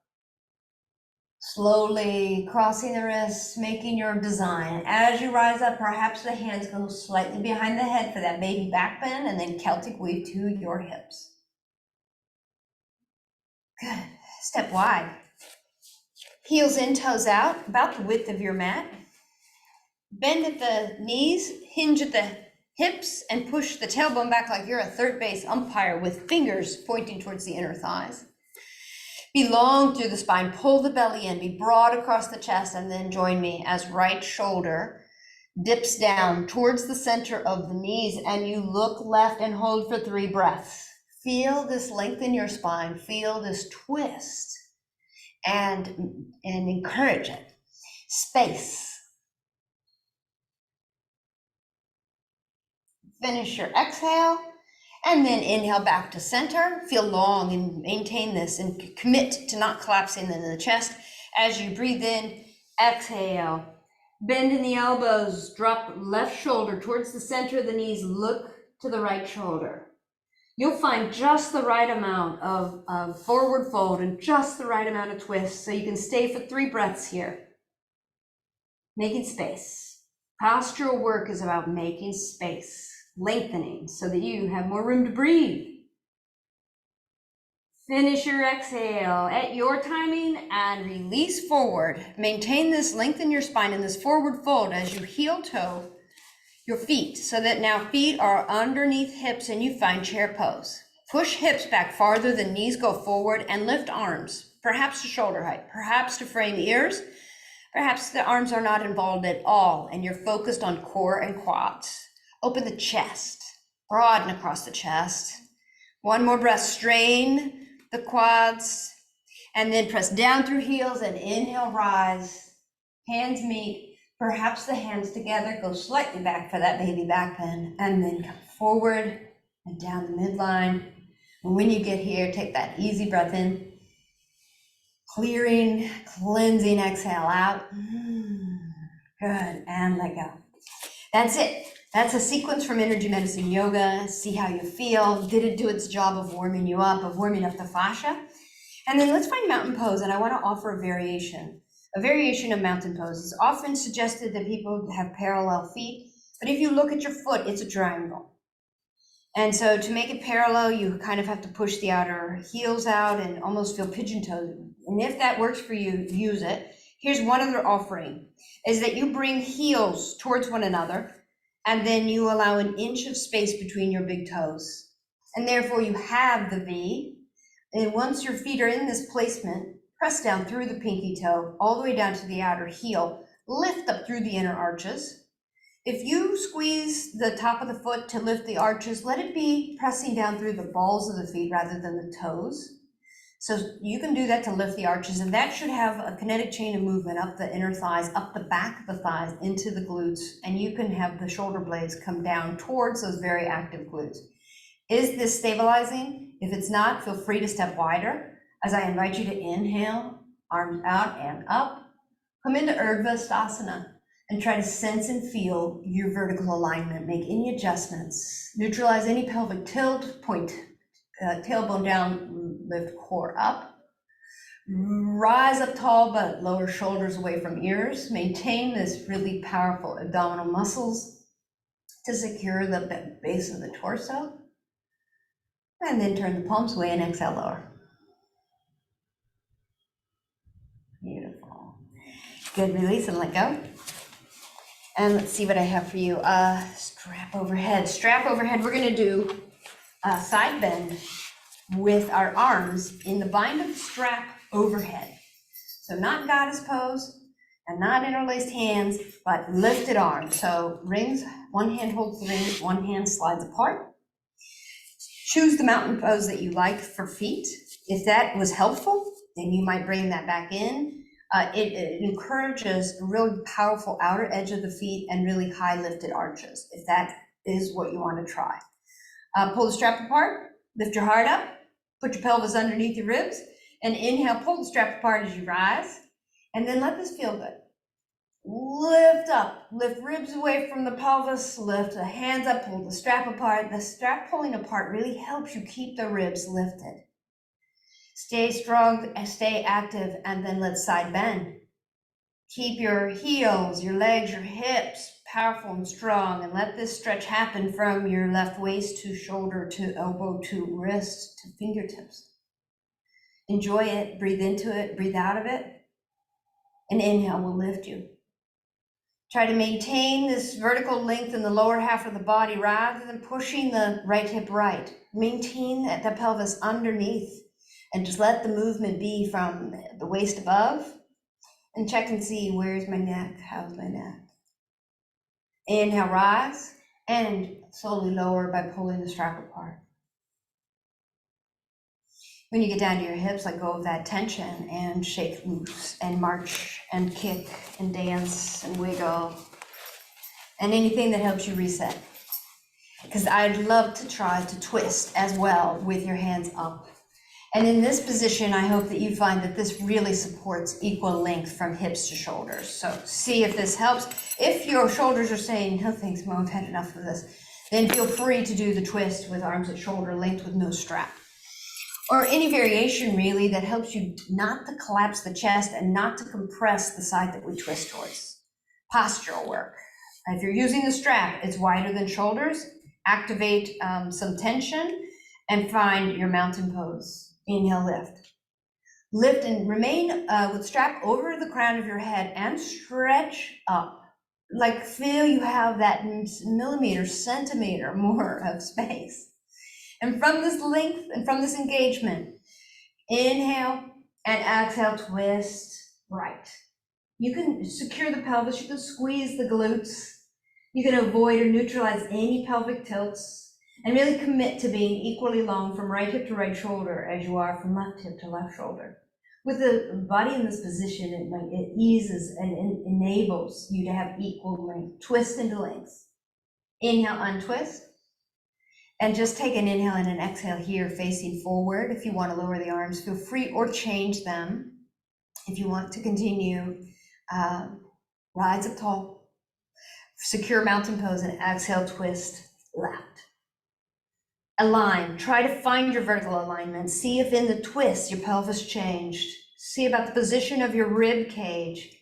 Speaker 1: Slowly crossing the wrists, making your design. As you rise up, perhaps the hands go slightly behind the head for that baby back bend, and then Celtic weave to your hips. Good. Step wide. Heels in, toes out, about the width of your mat. Bend at the knees, hinge at the hips, and push the tailbone back like you're a third base umpire with fingers pointing towards the inner thighs. Be long through the spine, pull the belly in, be broad across the chest, and then join me as right shoulder dips down towards the center of the knees, and you look left and hold for 3 breaths. Feel this lengthen your spine, feel this twist, and encourage it. Space. Finish your exhale, and then inhale back to center. Feel long and maintain this and commit to not collapsing in the chest. As you breathe in, exhale. Bend in the elbows, drop left shoulder towards the center of the knees, look to the right shoulder. You'll find just the right amount of forward fold and just the right amount of twist, so you can stay for 3 breaths here. Making space. Postural work is about making space, lengthening so that you have more room to breathe. Finish your exhale at your timing and release forward. Maintain this, lengthen your spine in this forward fold as you heel toe your feet, so that now feet are underneath hips and you find chair pose. Push hips back farther than knees go forward and lift arms, perhaps to shoulder height, perhaps to frame ears, perhaps the arms are not involved at all and you're focused on core and quads. Open the chest, broaden across the chest. One more breath, strain the quads, and then press down through heels and inhale, rise. Hands meet, perhaps the hands together, go slightly back for that baby back bend, and then come forward and down the midline. And when you get here, take that easy breath in, clearing, cleansing, exhale out. Good, and let go. That's it. That's a sequence from Energy Medicine Yoga. See how you feel. Did it do its job of warming you up, of warming up the fascia? And then let's find mountain pose, and I want to offer a variation. A variation of mountain pose is often suggested that people have parallel feet, but if you look at your foot, it's a triangle. And so to make it parallel, you kind of have to push the outer heels out and almost feel pigeon-toed. And if that works for you, use it. Here's one other offering, is that you bring heels towards one another, and then you allow an inch of space between your big toes. And therefore you have the V. And once your feet are in this placement, press down through the pinky toe, all the way down to the outer heel, lift up through the inner arches. If you squeeze the top of the foot to lift the arches, let it be pressing down through the balls of the feet rather than the toes. So you can do that to lift the arches, and that should have a kinetic chain of movement up the inner thighs, up the back of the thighs, into the glutes, and you can have the shoulder blades come down towards those very active glutes. Is this stabilizing? If it's not, feel free to step wider as I invite you to inhale, arms out and up. Come into Urdhva and try to sense and feel your vertical alignment. Make any adjustments. Neutralize any pelvic tilt, point tailbone down, lift core up. Rise up tall, but lower shoulders away from ears. Maintain this really powerful abdominal muscles to secure the base of the torso. And then turn the palms away and exhale lower. Beautiful. Good, release and let go. And let's see what I have for you. Strap overhead. Strap overhead, we're gonna do a side bend with our arms in the bind of the strap overhead. So not goddess pose, and not interlaced hands, but lifted arms. So rings, one hand holds the rings, one hand slides apart. Choose the mountain pose that you like for feet. If that was helpful, then you might bring that back in. It encourages a really powerful outer edge of the feet and really high lifted arches, if that is what you want to try. Pull the strap apart, lift your heart up, put your pelvis underneath your ribs, and inhale, pull the strap apart as you rise, and then let this feel good. Lift up, lift ribs away from the pelvis, lift the hands up, pull the strap apart. The strap pulling apart really helps you keep the ribs lifted. Stay strong and stay active, and then let's side bend. Keep your heels, your legs, your hips powerful and strong, and let this stretch happen from your left waist to shoulder to elbow to wrist to fingertips. Enjoy it, breathe into it, breathe out of it, and inhale will lift you. Try to maintain this vertical length in the lower half of the body rather than pushing the right hip right. Maintain the pelvis underneath and just let the movement be from the waist above, and check and see, where's my neck, how's my neck? Inhale, rise, and slowly lower by pulling the strap apart. When you get down to your hips, let go of that tension and shake loose and march and kick and dance and wiggle and anything that helps you reset. Because I'd love to try to twist as well with your hands up. And in this position, I hope that you find that this really supports equal length from hips to shoulders. So see if this helps. If your shoulders are saying, no thanks, Mo, I've had enough of this, then feel free to do the twist with arms at shoulder length with no strap. Or any variation really that helps you not to collapse the chest and not to compress the side that we twist towards. Postural work. If you're using the strap, it's wider than shoulders. Activate some tension and find your mountain pose. Inhale, lift. Lift and remain with strap over the crown of your head and stretch up. Like feel you have that millimeter, centimeter more of space. And from this length and from this engagement, inhale and exhale, twist right. You can secure the pelvis, you can squeeze the glutes, you can avoid or neutralize any pelvic tilts, and really commit to being equally long from right hip to right shoulder as you are from left hip to left shoulder. With the body in this position, it eases and enables you to have equal length. Twist into lengths. Inhale, untwist. And just take an inhale and an exhale here, facing forward. If you want to lower the arms, feel free, or change them. If you want to continue, rise up tall, secure mountain pose, and exhale, twist left. Align, try to find your vertical alignment. See if in the twist your pelvis changed. See about the position of your rib cage.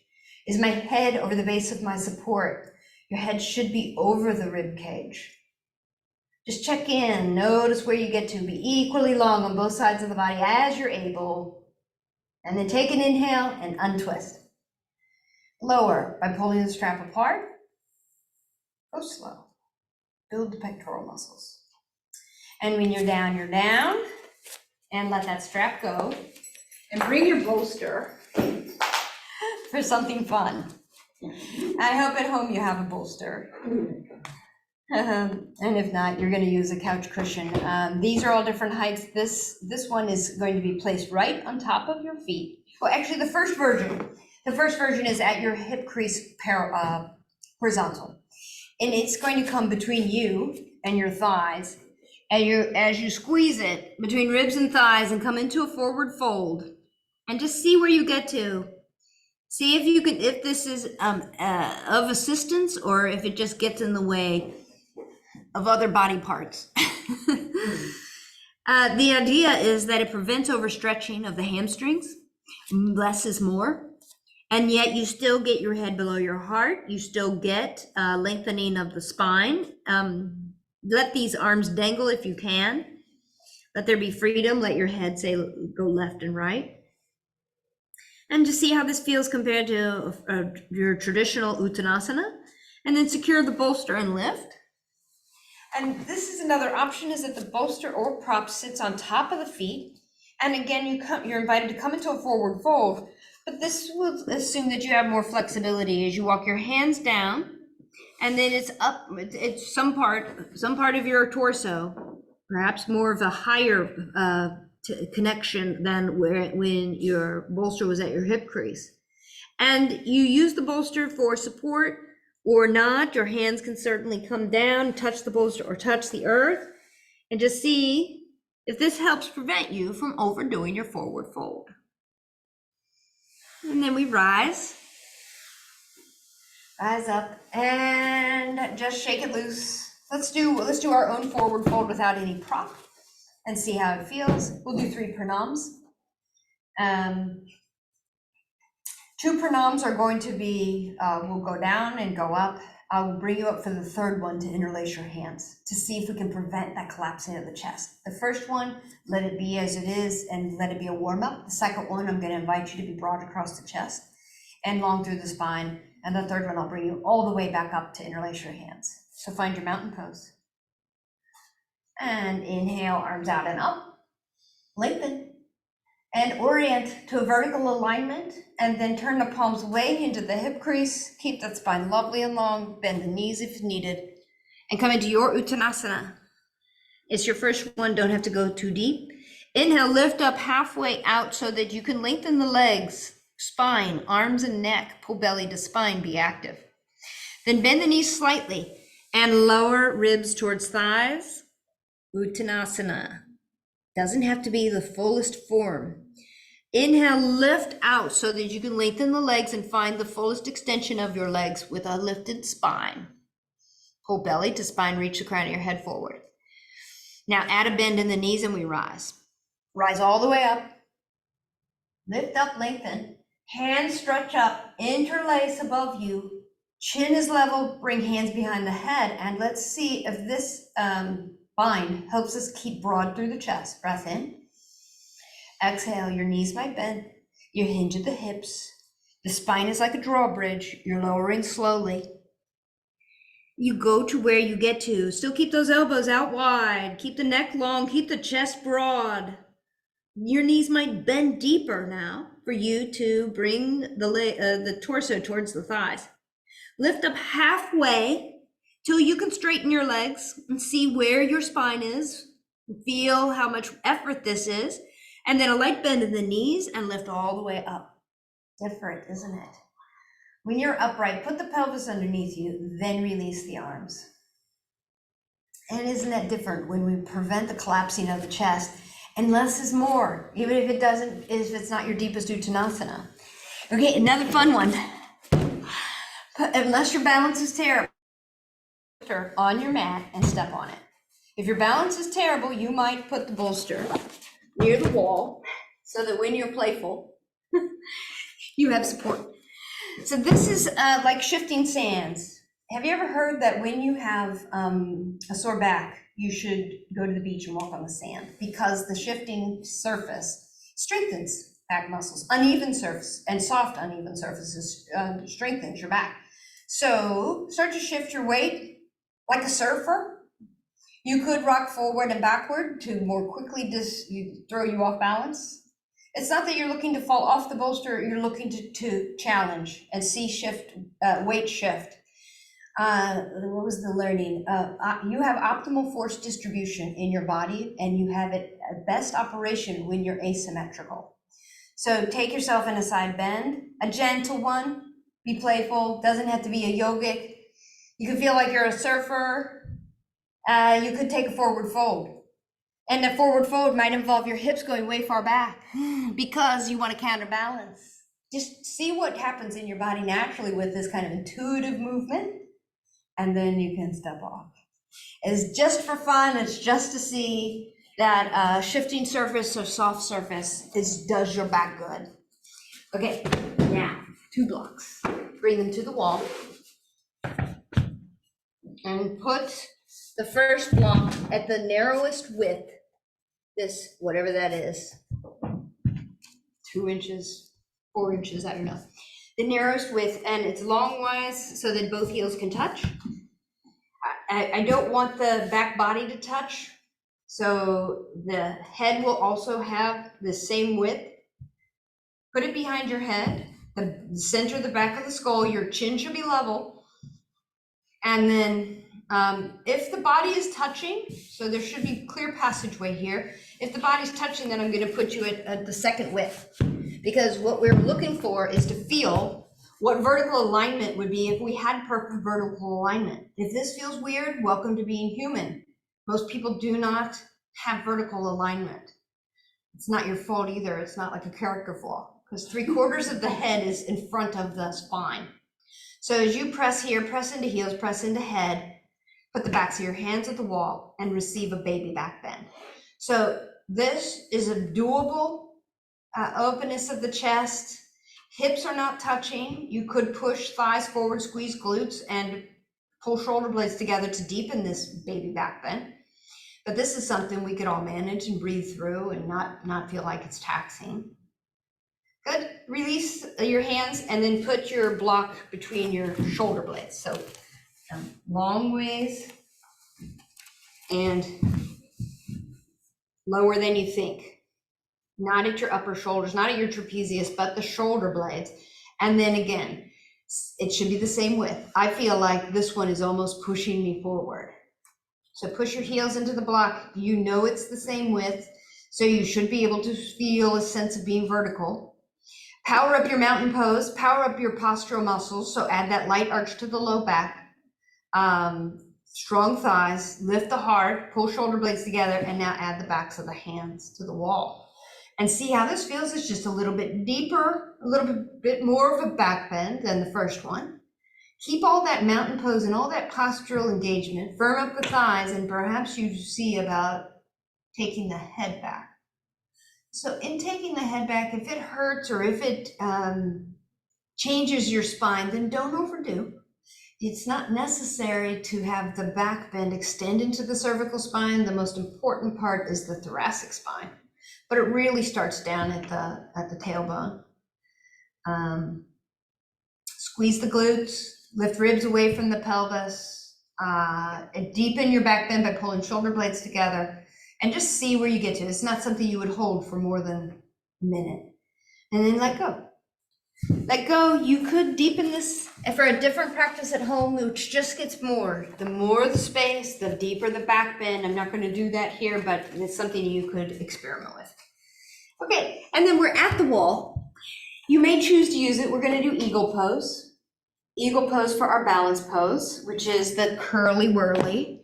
Speaker 1: Is my head over the base of my support? Your head should be over the rib cage. Just check in, notice where you get to. Be equally long on both sides of the body as you're able. And then take an inhale and untwist. Lower by pulling the strap apart. Go slow. Build the pectoral muscles. And when you're down, and let that strap go. And bring your bolster for something fun. I hope at home you have a bolster. And if not, you're going to use a couch cushion. These are all different heights. This one is going to be placed right on top of your feet. Well, actually, the first version is at your hip crease horizontal. And it's going to come between you and your thighs. And as you squeeze it between ribs and thighs and come into a forward fold, and just see where you get to. See if you can, if this is of assistance or if it just gets in the way of other body parts. The idea is that it prevents overstretching of the hamstrings. Less is more. And yet you still get your head below your heart. You still get lengthening of the spine. Let these arms dangle if you can. Let there be freedom. Let your head say go left and right. And just see how this feels compared to your traditional Uttanasana. And then secure the bolster and lift. And this is another option, is that the bolster or prop sits on top of the feet. And again, you're invited to come into a forward fold But this will assume that you have more flexibility as you walk your hands down, and then it's up, it's some part of your torso, perhaps more of a higher connection than when your bolster was at your hip crease. And you use the bolster for support or not. Your hands can certainly come down, touch the bolster or touch the earth, and just see if this helps prevent you from overdoing your forward fold. And then we rise up and just shake it loose. Let's do our own forward fold without any prop and see how it feels. We'll do 3 pranams. 2 pranams are going to be, we'll go down and go up. I'll bring you up for the 3rd one to interlace your hands to see if we can prevent that collapsing of the chest. The first one, let it be as it is and let it be a warm up. The second one, I'm going to invite you to be broad across the chest and long through the spine. And the 3rd one, I'll bring you all the way back up to interlace your hands. So find your mountain pose. And inhale, arms out and up. Lengthen. And orient to a vertical alignment, and then turn the palms way into the hip crease. Keep that spine lovely and long. Bend the knees if needed. And come into your Uttanasana. It's your first one, don't have to go too deep. Inhale, lift up halfway out so that you can lengthen the legs, spine, arms and neck. Pull belly to spine, be active. Then bend the knees slightly and lower ribs towards thighs. Uttanasana. Doesn't have to be the fullest form. Inhale, lift out so that you can lengthen the legs and find the fullest extension of your legs with a lifted spine. Pull belly to spine, reach the crown of your head forward. Now add a bend in the knees and we rise. Rise all the way up. Lift up, lengthen. Hands stretch up, interlace above you. Chin is level, bring hands behind the head. And let's see if this bind helps us keep broad through the chest. Breath in. Exhale, your knees might bend. You hinge at the hips. The spine is like a drawbridge. You're lowering slowly. You go to where you get to. Still keep those elbows out wide. Keep the neck long. Keep the chest broad. Your knees might bend deeper now for you to bring the torso towards the thighs. Lift up halfway till you can straighten your legs and see where your spine is. Feel how much effort this is. And then a light bend in the knees and lift all the way up. Different, isn't it? When you're upright, put the pelvis underneath you, then release the arms. And isn't that different when we prevent the collapsing of the chest? And less is more, even if it's not your deepest Uttanasana. Okay, another fun one. Unless your balance is terrible, on your mat and step on it. If your balance is terrible, you might put the bolster near the wall so that when you're playful, you have support. So this is like shifting sands. Have you ever heard that when you have a sore back, you should go to the beach and walk on the sand because the shifting surface strengthens back muscles. Uneven surface and soft uneven surfaces strengthens your back. So start to shift your weight like a surfer. You could rock forward and backward to more quickly throw you off balance. It's not that you're looking to fall off the bolster, you're looking to challenge and see weight shift. What was the learning? You have optimal force distribution in your body and you have it at best operation when you're asymmetrical. So take yourself in a side bend, a gentle one, be playful, doesn't have to be a yogic. You can feel like you're a surfer. You could take a forward fold. And the forward fold might involve your hips going way far back because you want to counterbalance. Just see what happens in your body naturally with this kind of intuitive movement, and then you can step off. It's just for fun. It's just to see that shifting surface or soft surface does your back good. Okay, now 2 blocks. Bring them to the wall and put the first block at the narrowest width, this, whatever that is, 2 inches, 4 inches, I don't know. The narrowest width, and it's long-wise so that both heels can touch. I don't want the back body to touch, so the head will also have the same width. Put it behind your head, the center of the back of the skull. Your chin should be level. And then if the body is touching, so there should be clear passageway here. If the body's touching, then I'm going to put you at the second width, because what we're looking for is to feel what vertical alignment would be if we had perfect vertical alignment. If this feels weird, welcome to being human. Most people do not have vertical alignment. It's not your fault either. It's not like a character flaw, because 3/4 of the head is in front of the spine. So as you press here, press into heels, press into head, put the backs of your hands at the wall and receive a baby back bend. So this is a doable openness of the chest. Hips are not touching. You could push thighs forward, squeeze glutes, and pull shoulder blades together to deepen this baby back bend. But this is something we could all manage and breathe through and not feel like it's taxing. Good. Release your hands and then put your block between your shoulder blades. So long ways and lower than you think. Not at your upper shoulders, not at your trapezius, but the shoulder blades. And then again, it should be the same width. I feel like this one is almost pushing me forward. So push your heels into the block. You know it's the same width, so you should be able to feel a sense of being vertical. Power up your mountain pose, power up your postural muscles, so add that light arch to the low back. Strong thighs, lift the heart, pull shoulder blades together, and now add the backs of the hands to the wall. And see how this feels. It's just a little bit deeper, a little bit more of a back bend than the first one. Keep all that mountain pose and all that postural engagement, firm up the thighs, and perhaps you see about taking the head back. So in taking the head back, if it hurts or if it changes your spine, then don't overdo. It's not necessary to have the back bend extend into the cervical spine. The most important part is the thoracic spine, but it really starts down at the tailbone. Squeeze the glutes, lift ribs away from the pelvis, and deepen your back bend by pulling shoulder blades together, and just see where you get to. It's not something you would hold for more than a minute. And then let go. Let go. You could deepen this for a different practice at home, which just gets more. The more the space, the deeper the back bend. I'm not going to do that here, but it's something you could experiment with. Okay, and then we're at the wall. You may choose to use it. We're going to do eagle pose. Eagle pose for our balance pose, which is the curly whirly,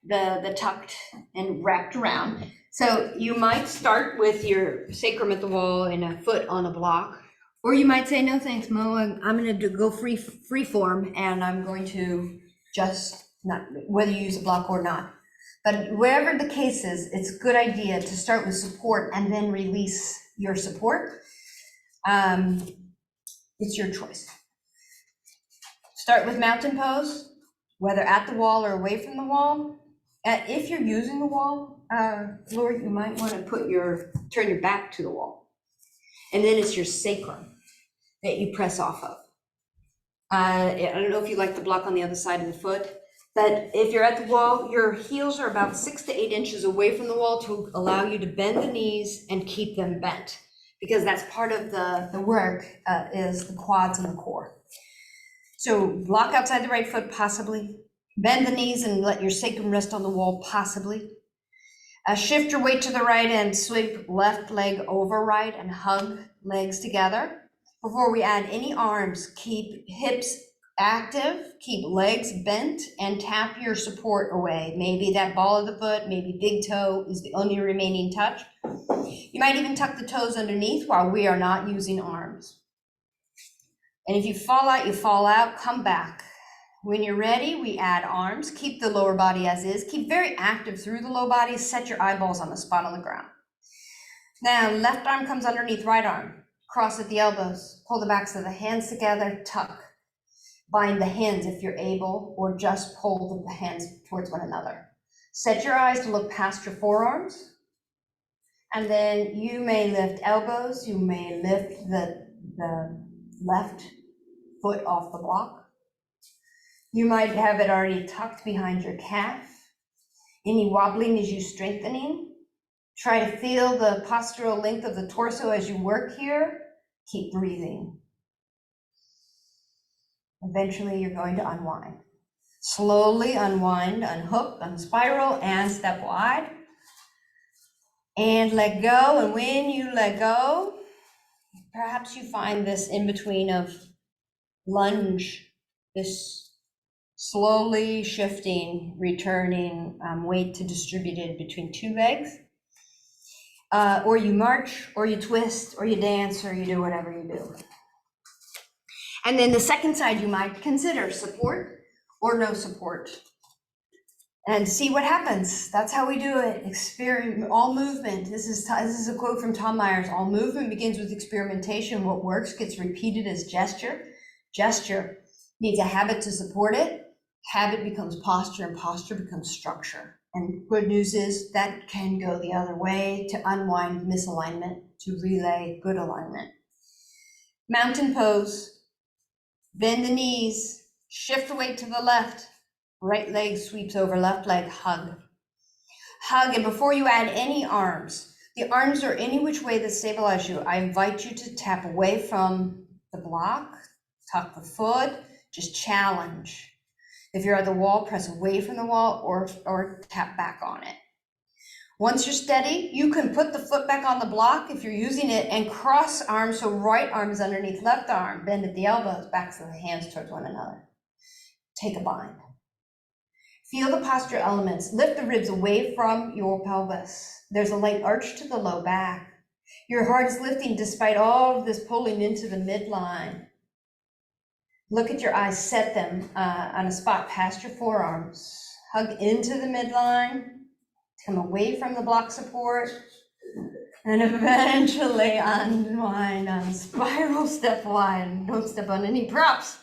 Speaker 1: the tucked and wrapped around. So you might start with your sacrum at the wall and a foot on a block, or you might say, no thanks, Mo, I'm going to go free form, and I'm going to just, not whether you use a block or not. But wherever the case is, it's a good idea to start with support and then release your support. It's your choice. Start with mountain pose, whether at the wall or away from the wall. If you're using the wall, Lord, you might want to turn your back to the wall. And then it's your sacrum that you press off of. I don't know if you like the block on the other side of the foot, but if you're at the wall, your heels are about 6 to 8 inches away from the wall to allow you to bend the knees and keep them bent, because that's part of the work is the quads and the core. So block outside the right foot, possibly. Bend the knees and let your sacrum rest on the wall, possibly. Shift your weight to the right and sweep left leg over right and hug legs together. Before we add any arms, keep hips active, keep legs bent, and tap your support away. Maybe that ball of the foot, maybe big toe is the only remaining touch. You might even tuck the toes underneath while we are not using arms. And if you fall out, you fall out, come back. When you're ready, we add arms. Keep the lower body as is. Keep very active through the low body. Set your eyeballs on the spot on the ground. Now, left arm comes underneath right arm. Cross at the elbows. Pull the backs of the hands together. Tuck. Bind the hands if you're able, or just pull the hands towards one another. Set your eyes to look past your forearms. And then you may lift elbows. You may lift the left foot off the block. You might have it already tucked behind your calf. Any wobbling is you strengthening. Try to feel the postural length of the torso as you work here. Keep breathing. Eventually, you're going to unwind. Slowly unwind, unhook, unspiral, and step wide. And let go. And when you let go, perhaps you find this in between of lunge, this slowly shifting, returning weight to distributed between two legs. Or you march, or you twist, or you dance, or you do whatever you do. And then the second side, you might consider support or no support. And see what happens. That's how we do it. Experiment, all movement. This is a quote from Tom Myers. All movement begins with experimentation. What works gets repeated as gesture. Gesture needs a habit to support it. Habit becomes posture, and posture becomes structure. And good news is that can go the other way to unwind misalignment, to relay good alignment. Mountain pose. Bend the knees. Shift the weight to the left. Right leg sweeps over, left leg hug. Hug, and before you add any arms, the arms are any which way that stabilize you. I invite you to tap away from the block, tuck the foot, just challenge. If you're at the wall, press away from the wall or tap back on it. Once you're steady, you can put the foot back on the block if you're using it and cross arms so right arm is underneath left arm. Bend at the elbows, backs of the hands towards one another. Take a bind. Feel the posture elements. Lift the ribs away from your pelvis. There's a light arch to the low back. Your heart is lifting despite all of this pulling into the midline. Look at your eyes, set them on a spot past your forearms. Hug into the midline. Come away from the block support. And eventually unwind, unspiral, step wide. Don't step on any props.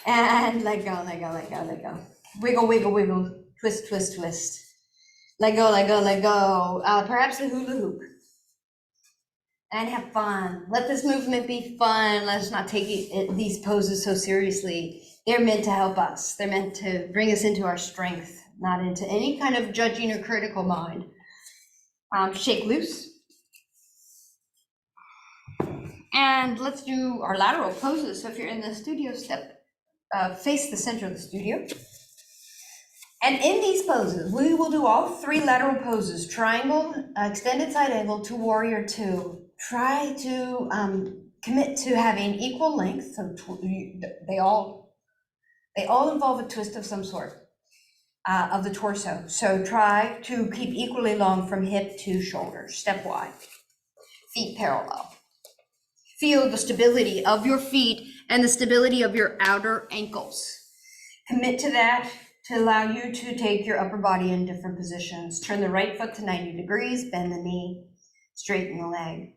Speaker 1: And let go, let go, let go, let go. Wiggle, wiggle, wiggle. Twist, twist, twist. Let go, let go, let go. Perhaps a hula hoop. And have fun. Let this movement be fun. Let's not take these poses so seriously. They're meant to help us. They're meant to bring us into our strength, not into any kind of judging or critical mind. Shake loose. And let's do our lateral poses. So if you're in the studio, face the center of the studio. And in these poses, we will do all three lateral poses: triangle, extended side angle to warrior two. Try to commit to having equal length. So they all involve a twist of some sort of the torso. So try to keep equally long from hip to shoulder. Step wide, feet parallel. Feel the stability of your feet and the stability of your outer ankles. Commit to that to allow you to take your upper body in different positions. Turn the right foot to 90 degrees, bend the knee, straighten the leg.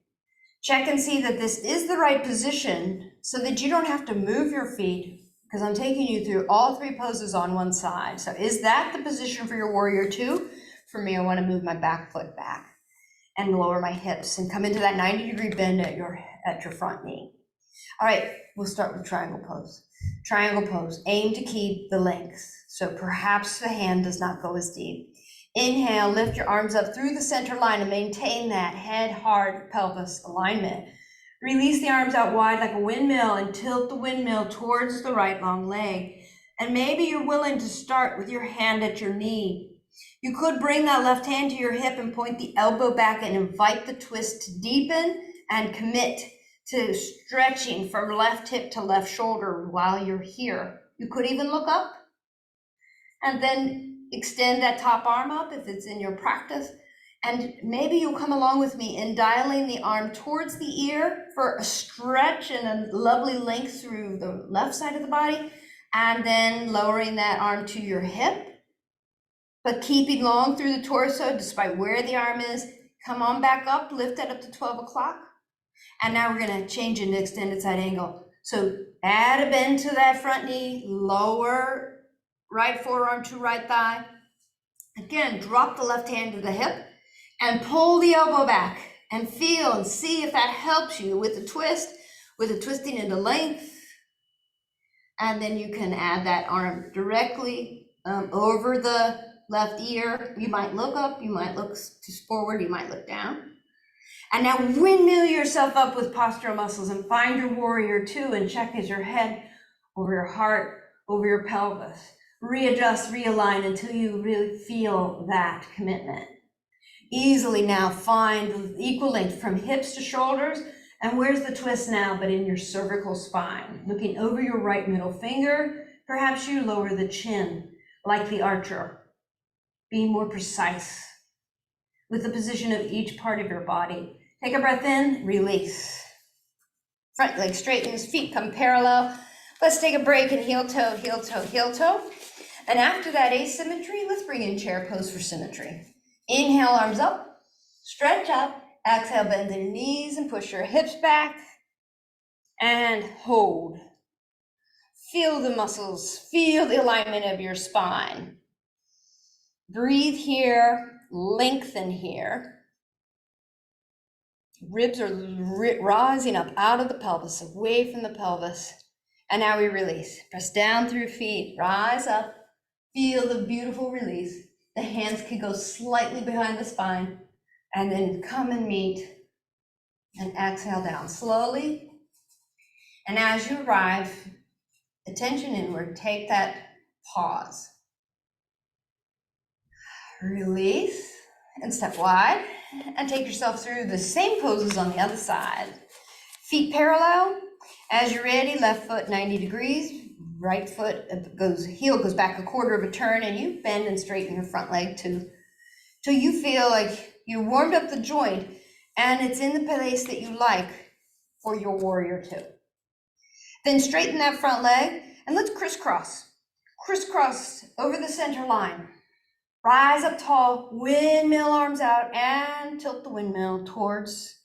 Speaker 1: Check and see that this is the right position so that you don't have to move your feet, because I'm taking you through all three poses on one side. So is that the position for your warrior two? For me, I want to move my back foot back and lower my hips and come into that 90-degree bend at your front knee. All right, we'll start with triangle pose. Triangle pose, aim to keep the length. So perhaps the hand does not go as deep. Inhale, lift your arms up through the center line and maintain that head, heart, pelvis alignment. Release the arms out wide like a windmill and tilt the windmill towards the right long leg. And maybe you're willing to start with your hand at your knee. You could bring that left hand to your hip and point the elbow back and invite the twist to deepen and commit to stretching from left hip to left shoulder while you're here. You could even look up and then extend that top arm up if it's in your practice. And maybe you'll come along with me in dialing the arm towards the ear for a stretch and a lovely length through the left side of the body, and then lowering that arm to your hip, but keeping long through the torso despite where the arm is. Come on back up, lift that up to 12 o'clock. And now we're gonna change into extended side angle. So add a bend to that front knee, lower right forearm to right thigh. Again, drop the left hand to the hip and pull the elbow back and feel and see if that helps you with the twist, with the twisting into length. And then you can add that arm directly over the left ear. You might look up, you might look forward, you might look down.
Speaker 2: And now windmill yourself up with postural muscles and find your warrior two and check as your head over your heart, over your pelvis. Readjust, realign until you really feel that commitment. Easily now find equal length from hips to shoulders. And where's the twist now, but in your cervical spine? Looking over your right middle finger, perhaps you lower the chin like the archer. Being more precise with the position of each part of your body. Take a breath in, release. Front leg straightens, feet come parallel. Let's take a break and heel toe, heel toe, heel toe. And after that asymmetry, let's bring in chair pose for symmetry. Inhale, arms up, stretch up. Exhale, bend your knees and push your hips back. And hold. Feel the muscles, feel the alignment of your spine. Breathe here, lengthen here. Ribs are rising up out of the pelvis, away from the pelvis. And now we release. Press down through feet, rise up. Feel the beautiful release. The hands can go slightly behind the spine and then come and meet and exhale down slowly. And as you arrive, attention inward, take that pause. Release and step wide and take yourself through the same poses on the other side. Feet parallel. As you're ready, left foot 90 degrees, right foot heel goes back a quarter of a turn, and you bend and straighten your front leg till you feel like you warmed up the joint and it's in the place that you like for your warrior two. Then straighten that front leg and let's crisscross over the center line. Rise up tall, windmill arms out, and tilt the windmill towards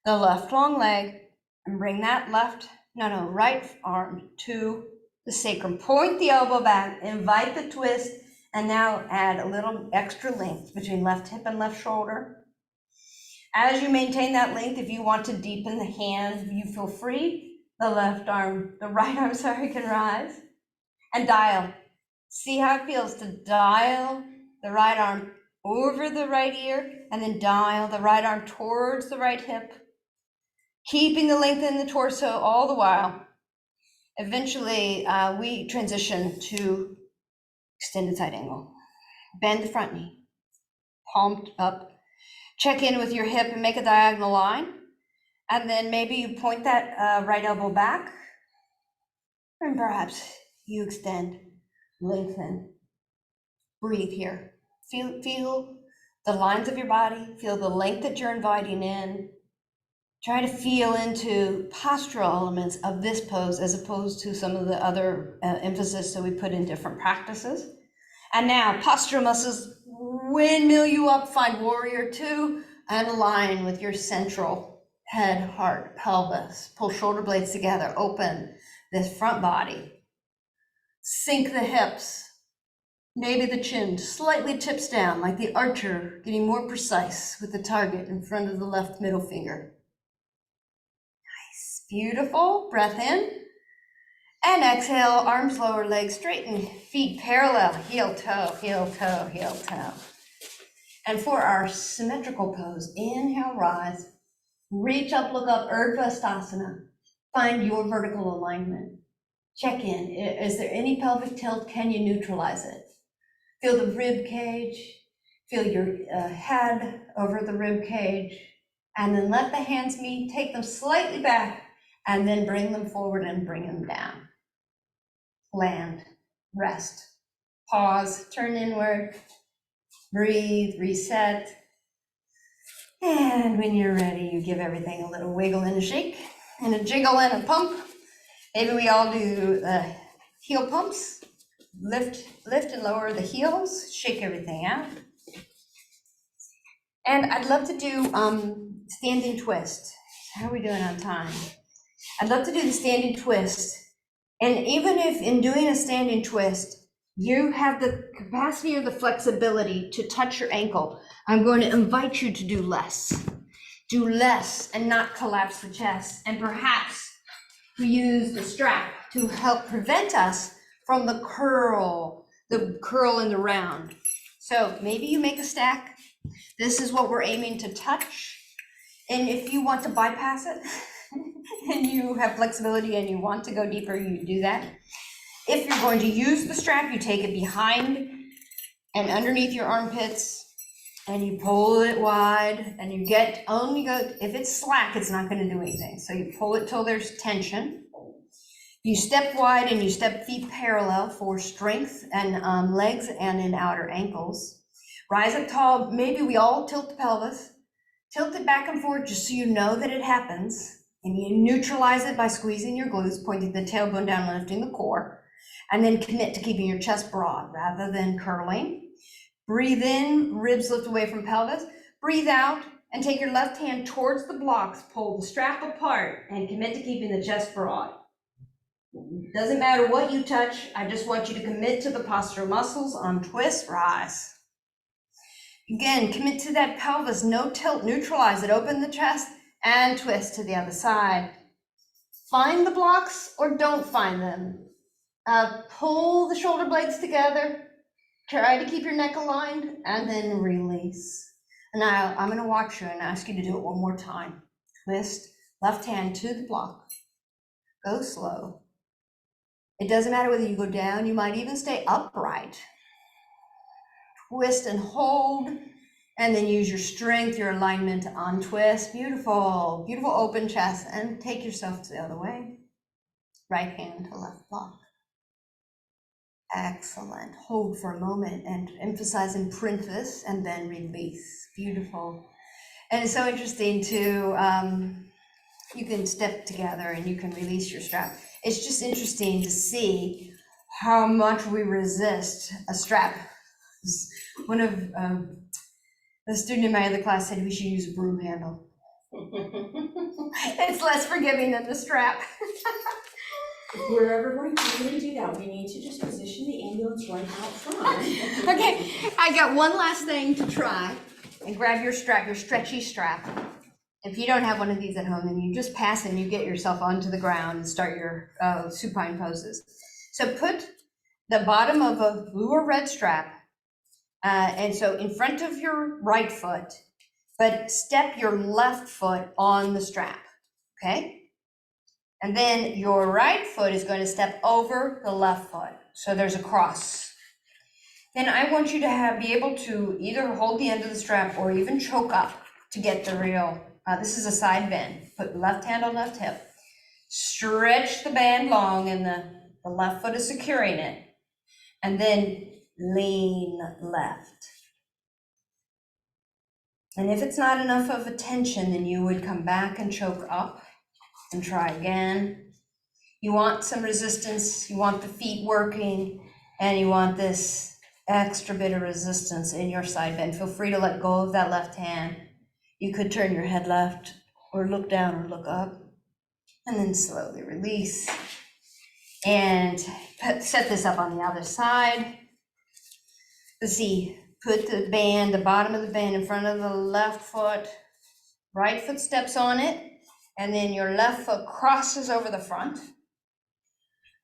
Speaker 2: the left long leg, and bring that right arm to the sacrum. Point the elbow back, invite the twist, and now add a little extra length between left hip and left shoulder. As you maintain that length, if you want to deepen the hand, you feel free. The right arm, can rise. And dial. See how it feels to dial the right arm over the right ear, and then dial the right arm towards the right hip, keeping the length in the torso all the while. Eventually, we transition to extended side angle. Bend the front knee, palm up. Check in with your hip and make a diagonal line. And then maybe you point that right elbow back, and perhaps you extend, lengthen. Breathe here. Feel the lines of your body, feel the length that you're inviting in. Try to feel into postural elements of this pose as opposed to some of the other emphasis that we put in different practices. And now postural muscles windmill you up, find warrior two, and align with your central head, heart, pelvis. Pull shoulder blades together, open this front body. Sink the hips. Maybe the chin slightly tips down like the archer, getting more precise with the target in front of the left middle finger. Nice, beautiful. Breath in. And exhale, arms lower, legs straighten, feet parallel, heel toe, heel toe, heel toe. And for our symmetrical pose, inhale, rise, reach up, look up, Urdhva Sthasana. Find your vertical alignment. Check in. Is there any pelvic tilt? Can you neutralize it? Feel the rib cage, feel your head over the rib cage, and then let the hands meet, take them slightly back, and then bring them forward and bring them down. Land, rest, pause, turn inward, breathe, reset. And when you're ready, you give everything a little wiggle and a shake, and a jiggle and a pump. Maybe we all do heel pumps. Lift and lower the heels, shake everything out. And I'd love to do standing twist. How are we doing on time? I'd love to do the standing twist. And even if in doing a standing twist, you have the capacity or the flexibility to touch your ankle, I'm going to invite you to do less. Do less and not collapse the chest. And perhaps we use the strap to help prevent us from the curl in the round. So maybe you make a stack. This is what we're aiming to touch. And if you want to bypass it and you have flexibility and you want to go deeper, you do that. If you're going to use the strap, you take it behind and underneath your armpits and you pull it wide and you get only go, if it's slack, it's not going to do anything. So you pull it till there's tension. You step wide and you step feet parallel for strength and legs and in outer ankles. Rise up tall. Maybe we all tilt the pelvis. Tilt it back and forth just so you know that it happens. And you neutralize it by squeezing your glutes, pointing the tailbone down, lifting the core. And then commit to keeping your chest broad rather than curling. Breathe in, ribs lift away from pelvis. Breathe out and take your left hand towards the blocks. Pull the strap apart and commit to keeping the chest broad. Doesn't matter what you touch. I just want you to commit to the postural muscles on twist, rise. Again, commit to that pelvis, no tilt, neutralize it, open the chest and twist to the other side. Find the blocks or don't find them. Pull the shoulder blades together, try to keep your neck aligned and then release. Now I'm gonna watch you and ask you to do it one more time. Twist, left hand to the block, go slow. It doesn't matter whether you go down, you might even stay upright. Twist and hold, and then use your strength, your alignment to untwist. Beautiful, beautiful open chest, and take yourself to the other way. Right hand to left block. Excellent. Hold for a moment and emphasize and print this, and then release. Beautiful. And it's so interesting to, you can step together and you can release your strap. It's just interesting to see how much we resist a strap. One of the student in my other class said we should use a broom handle. It's less forgiving than the strap.
Speaker 3: If we're ever going to do that, we need to just position the ambulance right out front.
Speaker 2: Okay, I got one last thing to try. And grab your strap, your stretchy strap. If you don't have one of these at home, then you just pass and you get yourself onto the ground and start your supine poses. So put the bottom of a blue or red strap, and so in front of your right foot, but step your left foot on the strap, okay? And then your right foot is going to step over the left foot. So there's a cross. Then I want you to be able to either hold the end of the strap or even choke up to get the real, this is a side bend. Put left hand on left hip. Stretch the band long and the left foot is securing it. And then lean left. And if it's not enough of a tension, then you would come back and choke up and try again. You want some resistance, you want the feet working, and you want this extra bit of resistance in your side bend. Feel free to let go of that left hand. You could turn your head left or look down or look up, and then slowly release. And set this up on the other side. Let's see, put the band, the bottom of the band in front of the left foot, right foot steps on it, and then your left foot crosses over the front.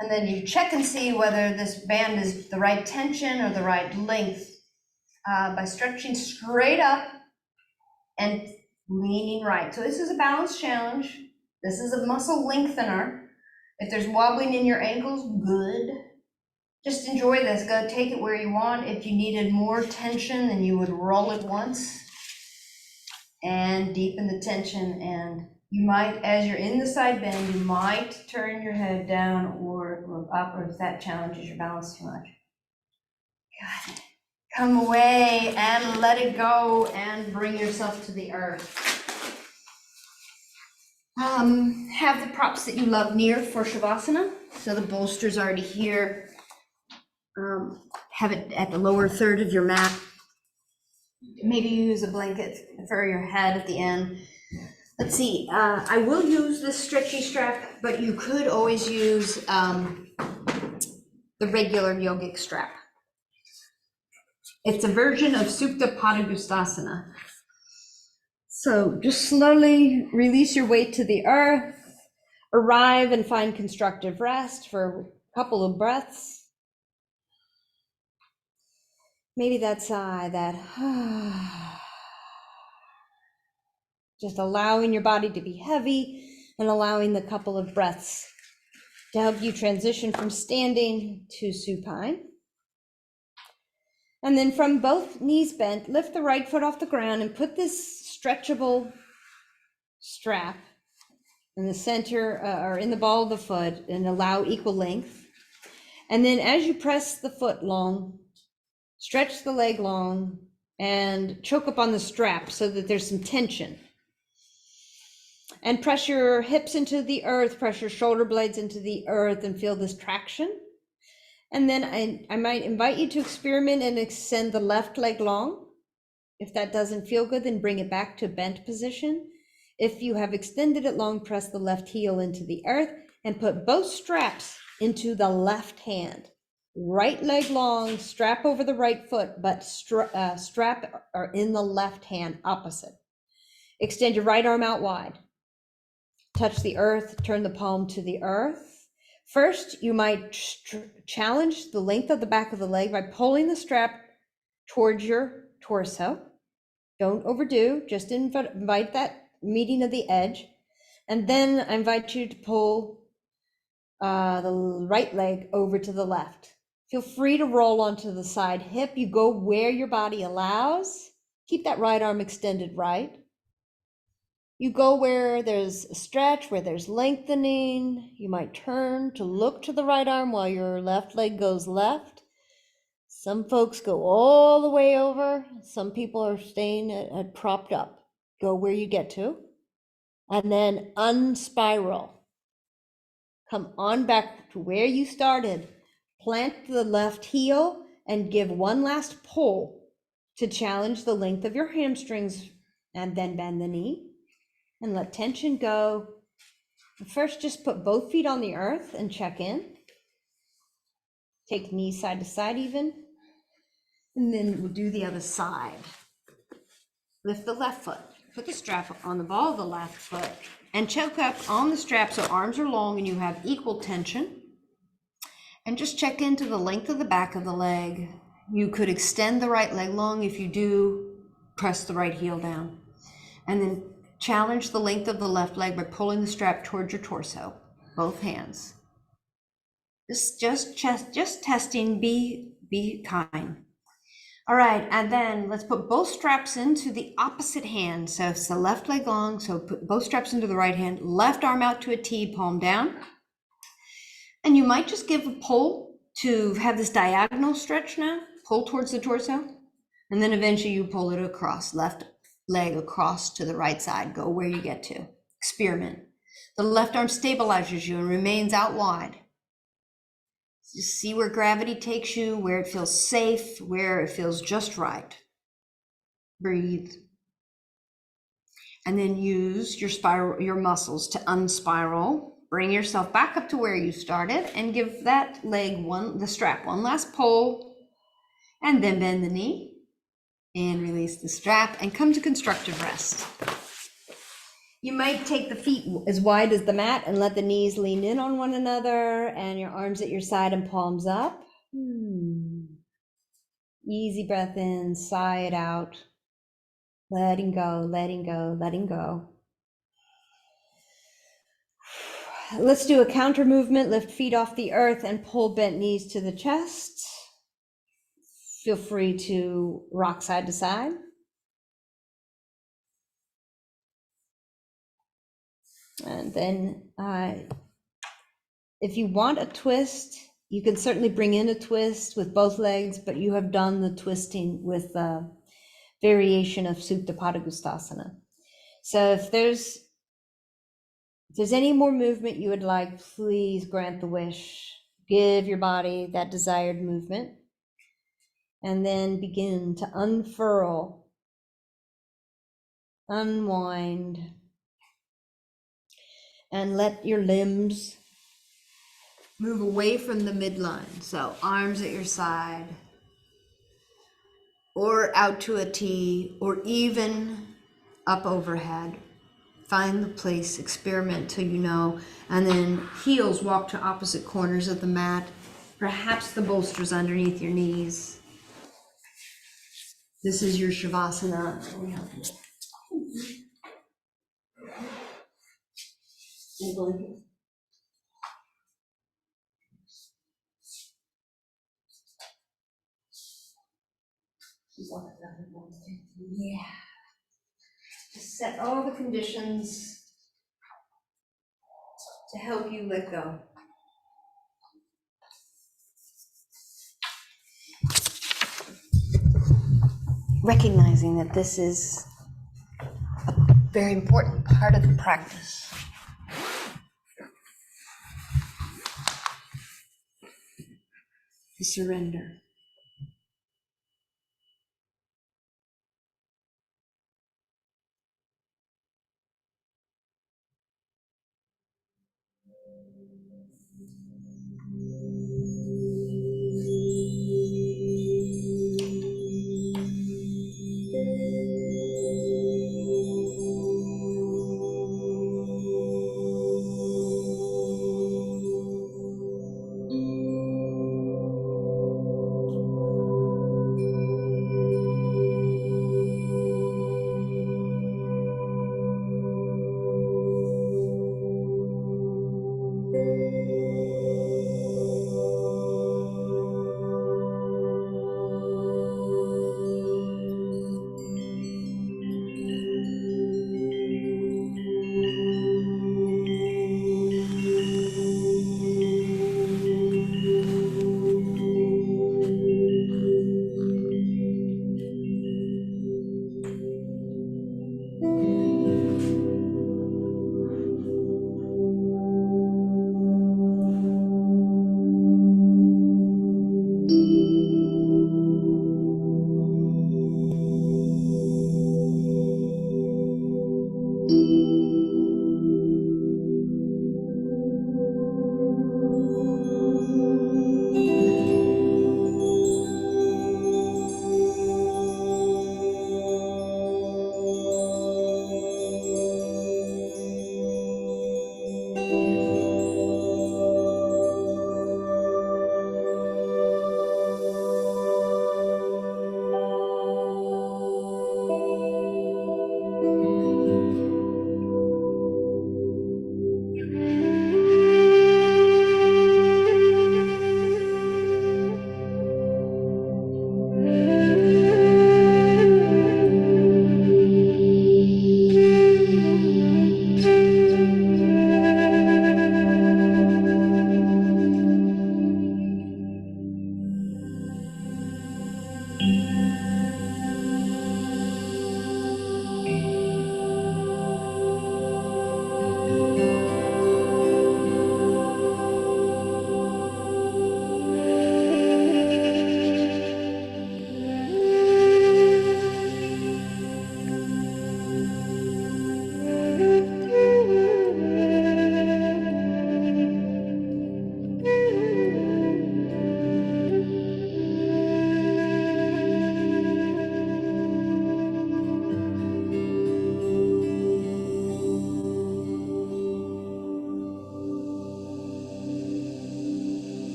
Speaker 2: And then you check and see whether this band is the right tension or the right length by stretching straight up and leaning right. So this is a balance challenge. This is a muscle lengthener. If there's wobbling in your ankles, good. Just enjoy this. Go take it where you want. If you needed more tension, then you would roll it once and deepen the tension. And you might, as you're in the side bend, you might turn your head down or look up, or if that challenges your balance too much. Good. Come away and let it go and bring yourself to the earth. Have the props that you love near for Shavasana. So the bolster's already here. Have it at the lower third of your mat. Maybe you use a blanket for your head at the end. Let's see, I will use this stretchy strap, but you could always use the regular yogic strap. It's a version of Supta Padangusthasana. So just slowly release your weight to the earth, arrive and find constructive rest for a couple of breaths. Maybe that sigh, that Just allowing your body to be heavy and allowing the couple of breaths to help you transition from standing to supine. And then from both knees bent, lift the right foot off the ground and put this stretchable strap in the center or in the ball of the foot and allow equal length. And then as you press the foot long, stretch the leg long and choke up on the strap so that there's some tension. And press your hips into the earth, press your shoulder blades into the earth and feel this traction. And then I might invite you to experiment and extend the left leg long. If that doesn't feel good, then bring it back to bent position. If you have extended it long, press the left heel into the earth and put both straps into the left hand. Right leg long, strap over the right foot, but strap are in the left hand opposite. Extend your right arm out wide. Touch the earth, turn the palm to the earth. First, you might challenge the length of the back of the leg by pulling the strap towards your torso. Don't overdo, just invite that meeting of the edge. And then I invite you to pull the right leg over to the left. Feel free to roll onto the side hip. You go where your body allows. Keep that right arm extended right. You go where there's a stretch, where there's lengthening. You might turn to look to the right arm while your left leg goes left. Some folks go all the way over. Some people are staying at propped up. Go where you get to. And then unspiral. Come on back to where you started. Plant the left heel and give one last pull to challenge the length of your hamstrings, and then bend the knee and let tension go. First, just put both feet on the earth and check in. Take knees side to side even. And then we'll do the other side. Lift the left foot. Put the strap on the ball of the left foot and choke up on the strap so arms are long and you have equal tension. And just check into the length of the back of the leg. You could extend the right leg long. If you do, press the right heel down. And then challenge the length of the left leg by pulling the strap towards your torso, both hands. Just testing, be kind. All right, and then let's put both straps into the opposite hand. So it's the left leg long, so put both straps into the right hand, left arm out to a T, palm down. And you might just give a pull to have this diagonal stretch now, pull towards the torso, and then eventually you pull it across, left leg across to the right side, go where you get to. Experiment. The left arm stabilizes you and remains out wide. Just see where gravity takes you, where it feels safe, where it feels just right. Breathe. And then use your muscles to unspiral. Bring yourself back up to where you started and give that leg the strap one last pull, and then bend the knee and release the strap and come to constructive rest. You might take the feet as wide as the mat and let the knees lean in on one another and your arms at your side and palms up. Easy breath in, sigh it out. Letting go, letting go, letting go. Let's do a counter movement. Lift feet off the earth and pull bent knees to the chest. Feel free to rock side to side. And then if you want a twist, you can certainly bring in a twist with both legs, but you have done the twisting with the variation of Supta Padangusthasana. So if there's any more movement you would like, please grant the wish. Give your body that desired movement. And then begin to unfurl, unwind, and let your limbs move away from the midline. So arms at your side, or out to a T, or even up overhead. Find the place, experiment till you know, and then heels walk to opposite corners of the mat. Perhaps the bolsters underneath your knees. This is your Shavasana.
Speaker 3: Belinda.
Speaker 2: Yeah. Just set all the conditions to help you let go. Recognizing that this is a very important part of the practice.
Speaker 1: The surrender.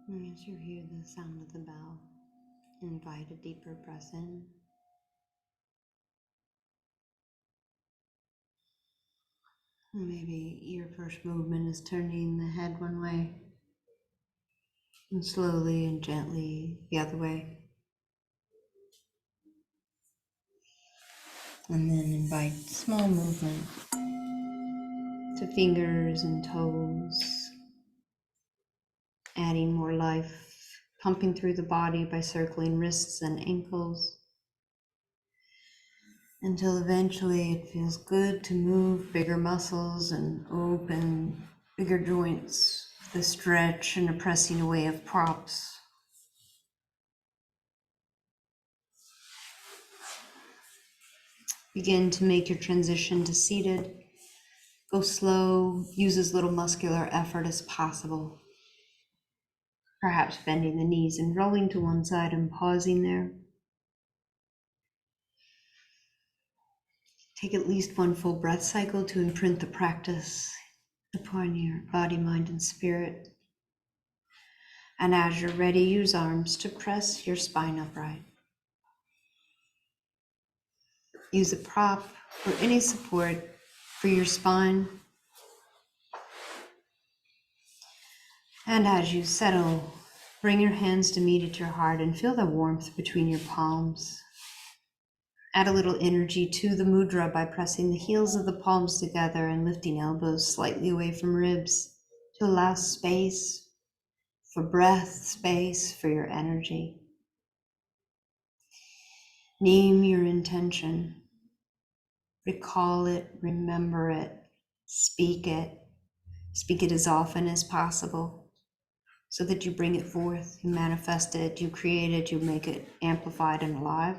Speaker 1: And as you hear the sound of the bell, invite a deeper breath in. Maybe your first movement is turning the head one way, and slowly and gently the other way. And then invite small movement to fingers and toes, adding more life, pumping through the body by circling wrists and ankles, until eventually it feels good to move bigger muscles and open bigger joints, the stretch and a pressing away of props. Begin to make your transition to seated. Go slow, use as little muscular effort as possible. Perhaps bending the knees and rolling to one side and pausing there. Take at least one full breath cycle to imprint the practice upon your body, mind, and spirit. And as you're ready, use arms to press your spine upright. Use a prop or any support for your spine. And as you settle, bring your hands to meet at your heart and feel the warmth between your palms. Add a little energy to the mudra by pressing the heels of the palms together and lifting elbows slightly away from ribs to allow space for breath, space for your energy. Name your intention. Recall it, remember it, speak it. Speak it as often as possible so that you bring it forth, you manifest it, you create it, you make it amplified and alive.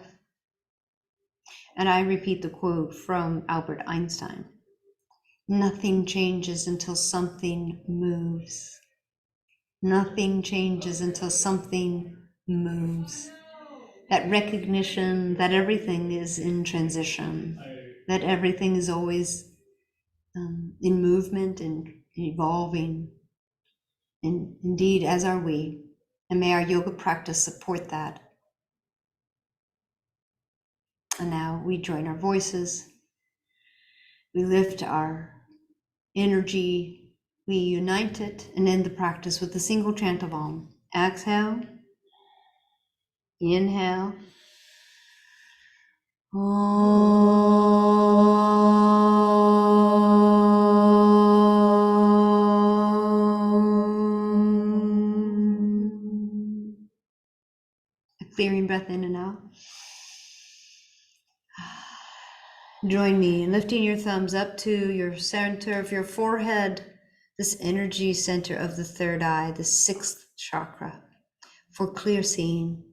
Speaker 1: And I repeat the quote from Albert Einstein. Nothing changes until something moves. Nothing changes until something moves. That recognition that everything is in transition, that everything is always in movement and evolving. And indeed, as are we. And may our yoga practice support that. And now we join our voices. We lift our energy, we unite it, and end the practice with a single chant of Om. Exhale, inhale, Om. A clearing breath in and out. Join me in lifting your thumbs up to your center of your forehead, this energy center of the third eye, the sixth chakra, for clear seeing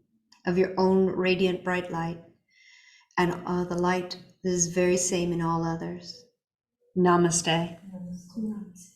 Speaker 1: of your own radiant bright light and the light that is very same in all others. Namaste.
Speaker 3: Namaste.